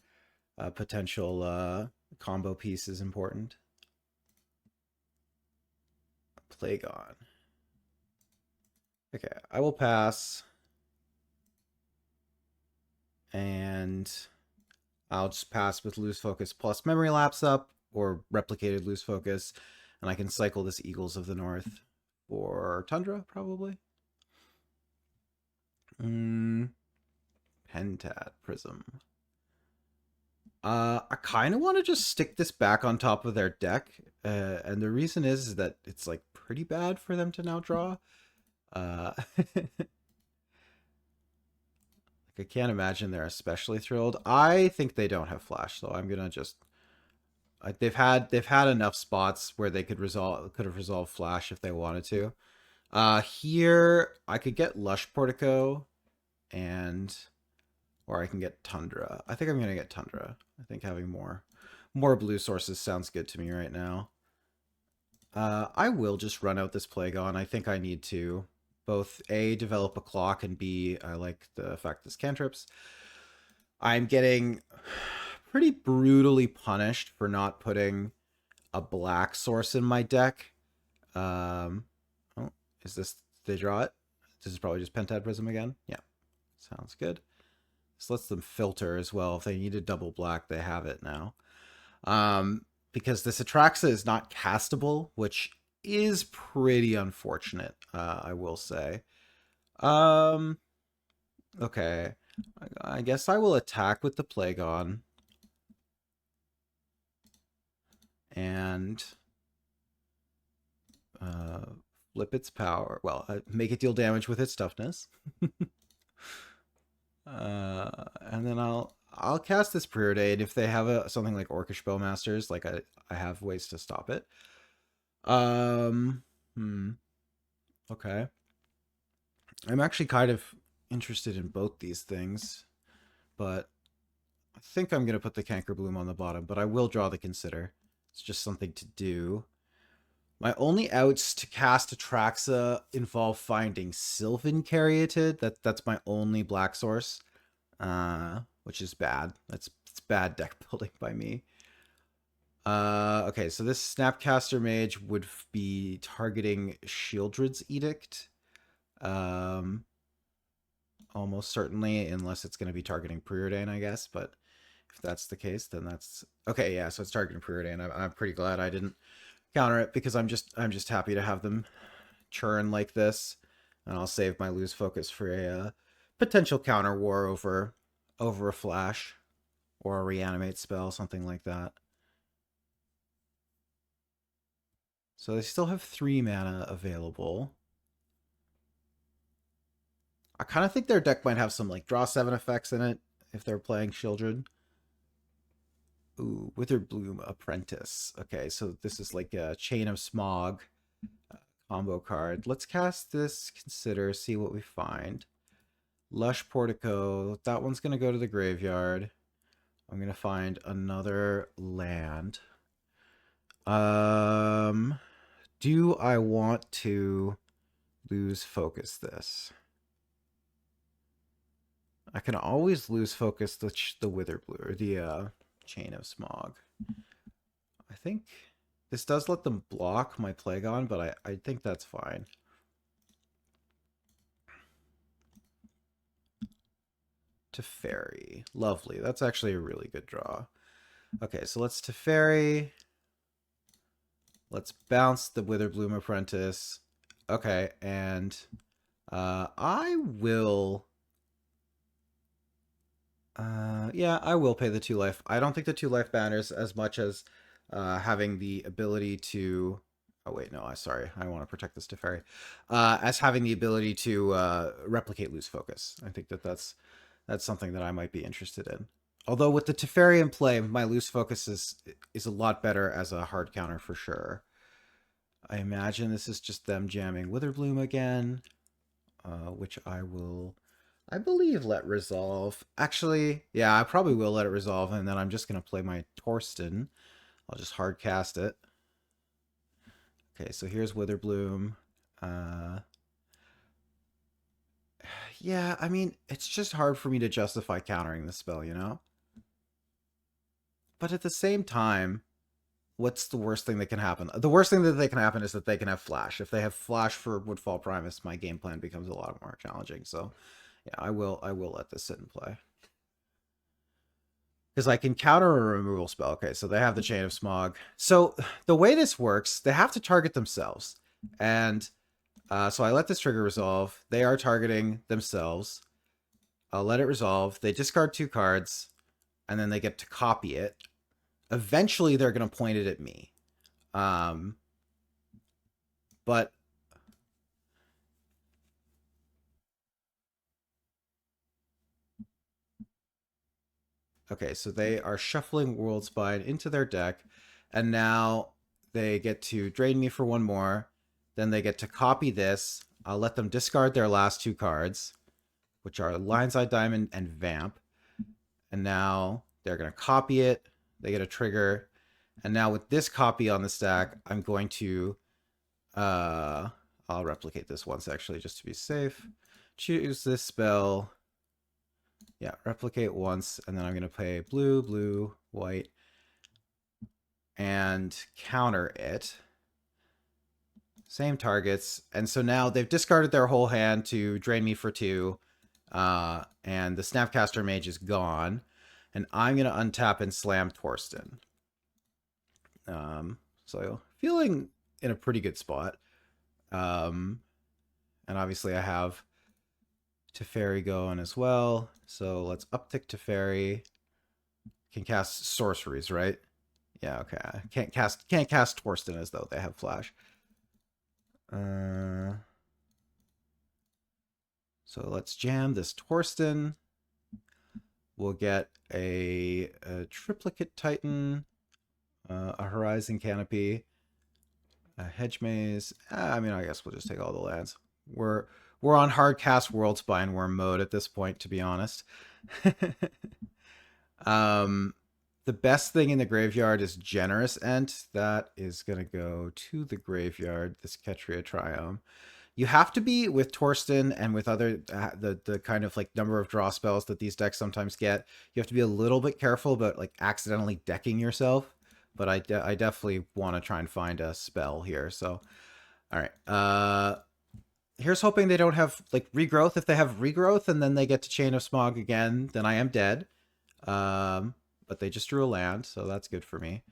[SPEAKER 1] a potential combo piece is important. Plagon. Okay, I will pass. And I'll just pass with Loose Focus plus Memory Lapse up, or Replicated Loose Focus, and I can cycle this Eagles of the North for Tundra, probably. Pentad Prism. I kind of want to just stick this back on top of their deck, and the reason is that it's like pretty bad for them to now draw. I can't imagine they're especially thrilled. I think they don't have Flash, so I'm gonna just. They've had enough spots where they could have resolved Flash if they wanted to. Here I could get Lush Portico, or I can get Tundra. I think I'm gonna get Tundra. I think having more blue sources sounds good to me right now. I will just run out this Plagon. I think I need to both A, develop a clock, and B, I like the fact this cantrips. I'm getting pretty brutally punished for not putting a black source in my deck. Oh, is this, they draw it? This is probably just Pentad Prism again. Yeah, sounds good. This lets them filter as well. If they need a double black, they have it now. Because this Atraxa is not castable, which is pretty unfortunate, I will say. Um, okay. I guess I will attack with the Plague on. And uh, flip its power. Well, make it deal damage with its toughness. And then I'll cast this Preordain if they have something like Orcish Bowmasters. Like I have ways to stop it. Um, hmm. Okay. I'm actually kind of interested in both these things, but I think I'm gonna put the Canker Bloom on the bottom. But I will draw the Consider. It's just something to do. My only outs to cast Atraxa involve finding Sylvan Caryatid. That's my only black source, which is bad. It's bad deck building by me. Okay, so this Snapcaster Mage would be targeting Shieldred's Edict. Almost certainly, unless it's going to be targeting Preordain, I guess. But if that's the case, then that's okay. Yeah, so it's targeting Preordain. I'm pretty glad I didn't counter it because I'm just happy to have them churn like this, and I'll save my lose focus for a potential counter war over a flash or a reanimate spell, something like that. So they still have 3 mana available. I kind of think their deck might have some like draw 7 effects in it if they're playing Children. Ooh, Witherbloom Apprentice. Okay, so this is like a Chain of Smog combo card. Let's cast this, consider, see what we find. Lush Portico. That one's going to go to the graveyard. I'm going to find another land. Do I want to lose focus this? I can always lose focus the Witherbloom or the Chain of Smog. I think this does let them block my Plagon, but I think that's fine. Teferi. Lovely. That's actually a really good draw. Okay, so let's Teferi. Let's bounce the Witherbloom Apprentice. Okay, and I will... yeah, I will pay the 2 life. I don't think the 2 life banners as much as having the ability to... Oh, wait, no, sorry. I want to protect this Teferi. As having the ability to replicate lose focus. I think that's something that I might be interested in. Although with the Teferi in play, my loose focus is a lot better as a hard counter for sure. I imagine this is just them jamming Witherbloom again, which I believe, let resolve. Actually, yeah, I probably will let it resolve, and then I'm just going to play my Torsten. I'll just hard cast it. Okay, so here's Witherbloom. Yeah, I mean, it's just hard for me to justify countering this spell, you know? But at the same time, what's the worst thing that can happen? The worst thing that can happen is that they can have Flash. If they have Flash for Woodfall Primus, my game plan becomes a lot more challenging. So, yeah, I will let this sit and play. Because I can counter a removal spell. Okay, so they have the Chain of Smog. So the way this works, they have to target themselves. And so I let this trigger resolve. They are targeting themselves. I'll let it resolve. They discard 2 cards, and then they get to copy it. Eventually, they're going to point it at me. But okay, so they are shuffling Worldspine into their deck, and now they get to drain me for 1 more. Then they get to copy this. I'll let them discard their last 2 cards, which are Lion's Eye Diamond and Vamp. And now they're going to copy it. They get a trigger. And now with this copy on the stack, I'm going to... I'll replicate this once, actually, just to be safe. Choose this spell. Yeah, replicate once, and then I'm going to play blue, blue, white, and counter it. Same targets. And so now they've discarded their whole hand to drain me for 2. And the Snapcaster Mage is gone. And I'm going to untap and slam Torsten. So feeling in a pretty good spot. Um, and obviously I have Teferi going as well. So let's uptick Teferi. Can cast sorceries, right? Yeah, okay. Can't cast Torsten as though they have flash. Uh, so let's jam this Torsten. We'll get a triplicate Titan, a Horizon Canopy, a Hedge Maze. I mean, I guess we'll just take all the lands. We're we're on hard cast World Spine Worm mode at this point, to be honest. um, the best thing in the graveyard is Generous Ent. That is gonna go to the graveyard. This Ketria Triome. You have to be with Torsten and with other the kind of like number of draw spells that these decks sometimes get. You have to be a little bit careful about like accidentally decking yourself. But I definitely want to try and find a spell here. So, all right. Here's hoping they don't have like regrowth. If they have regrowth and then they get to Chain of Smog again, then I am dead. But they just drew a land, so that's good for me.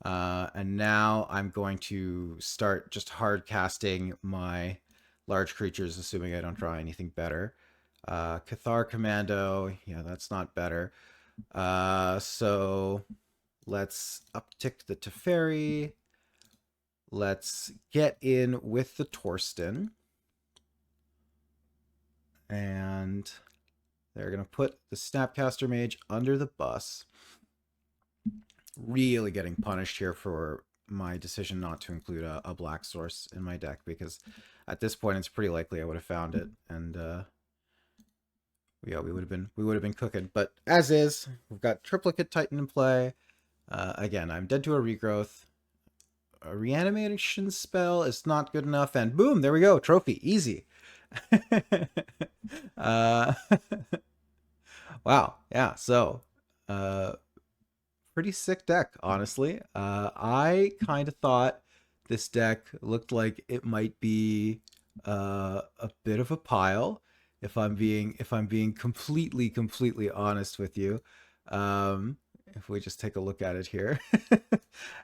[SPEAKER 1] And now I'm going to start just hard casting my large creatures, assuming I don't draw anything better. Cathar Commando, yeah, that's not better. So let's uptick the Teferi. Let's get in with the Torsten. And they're going to put the Snapcaster Mage under the bus. Really getting punished here for my decision not to include a black source in my deck, because at this point it's pretty likely I would have found it, and yeah, we would have been cooking. But as is, we've got triplicate Titan in play. Again, I'm dead to a regrowth. A reanimation spell is not good enough, and boom, there we go, trophy, easy. uh, wow, yeah. So, pretty sick deck, honestly. I kind of thought this deck looked like it might be a bit of a pile, if I'm being completely honest with you. If we just take a look at it here,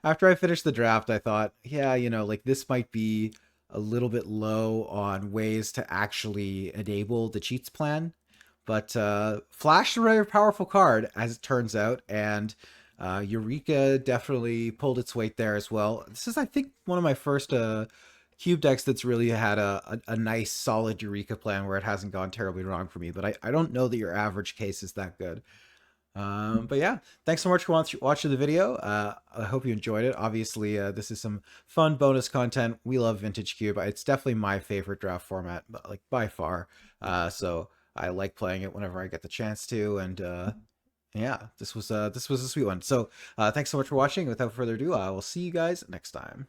[SPEAKER 1] after I finished the draft, I thought, yeah, you know, like this might be a little bit low on ways to actually enable the cheats plan. But Flash is a very powerful card, as it turns out, and Eureka definitely pulled its weight there as well. This is, I think, one of my first cube decks that's really had a nice, solid Eureka plan where it hasn't gone terribly wrong for me. But I don't know that your average case is that good. But yeah, thanks so much for watching the video. I hope you enjoyed it. Obviously, this is some fun bonus content. We love Vintage Cube. It's definitely my favorite draft format, like by far. So I like playing it whenever I get the chance to. And yeah, this was a sweet one. So thanks so much for watching. Without further ado, I will see you guys next time.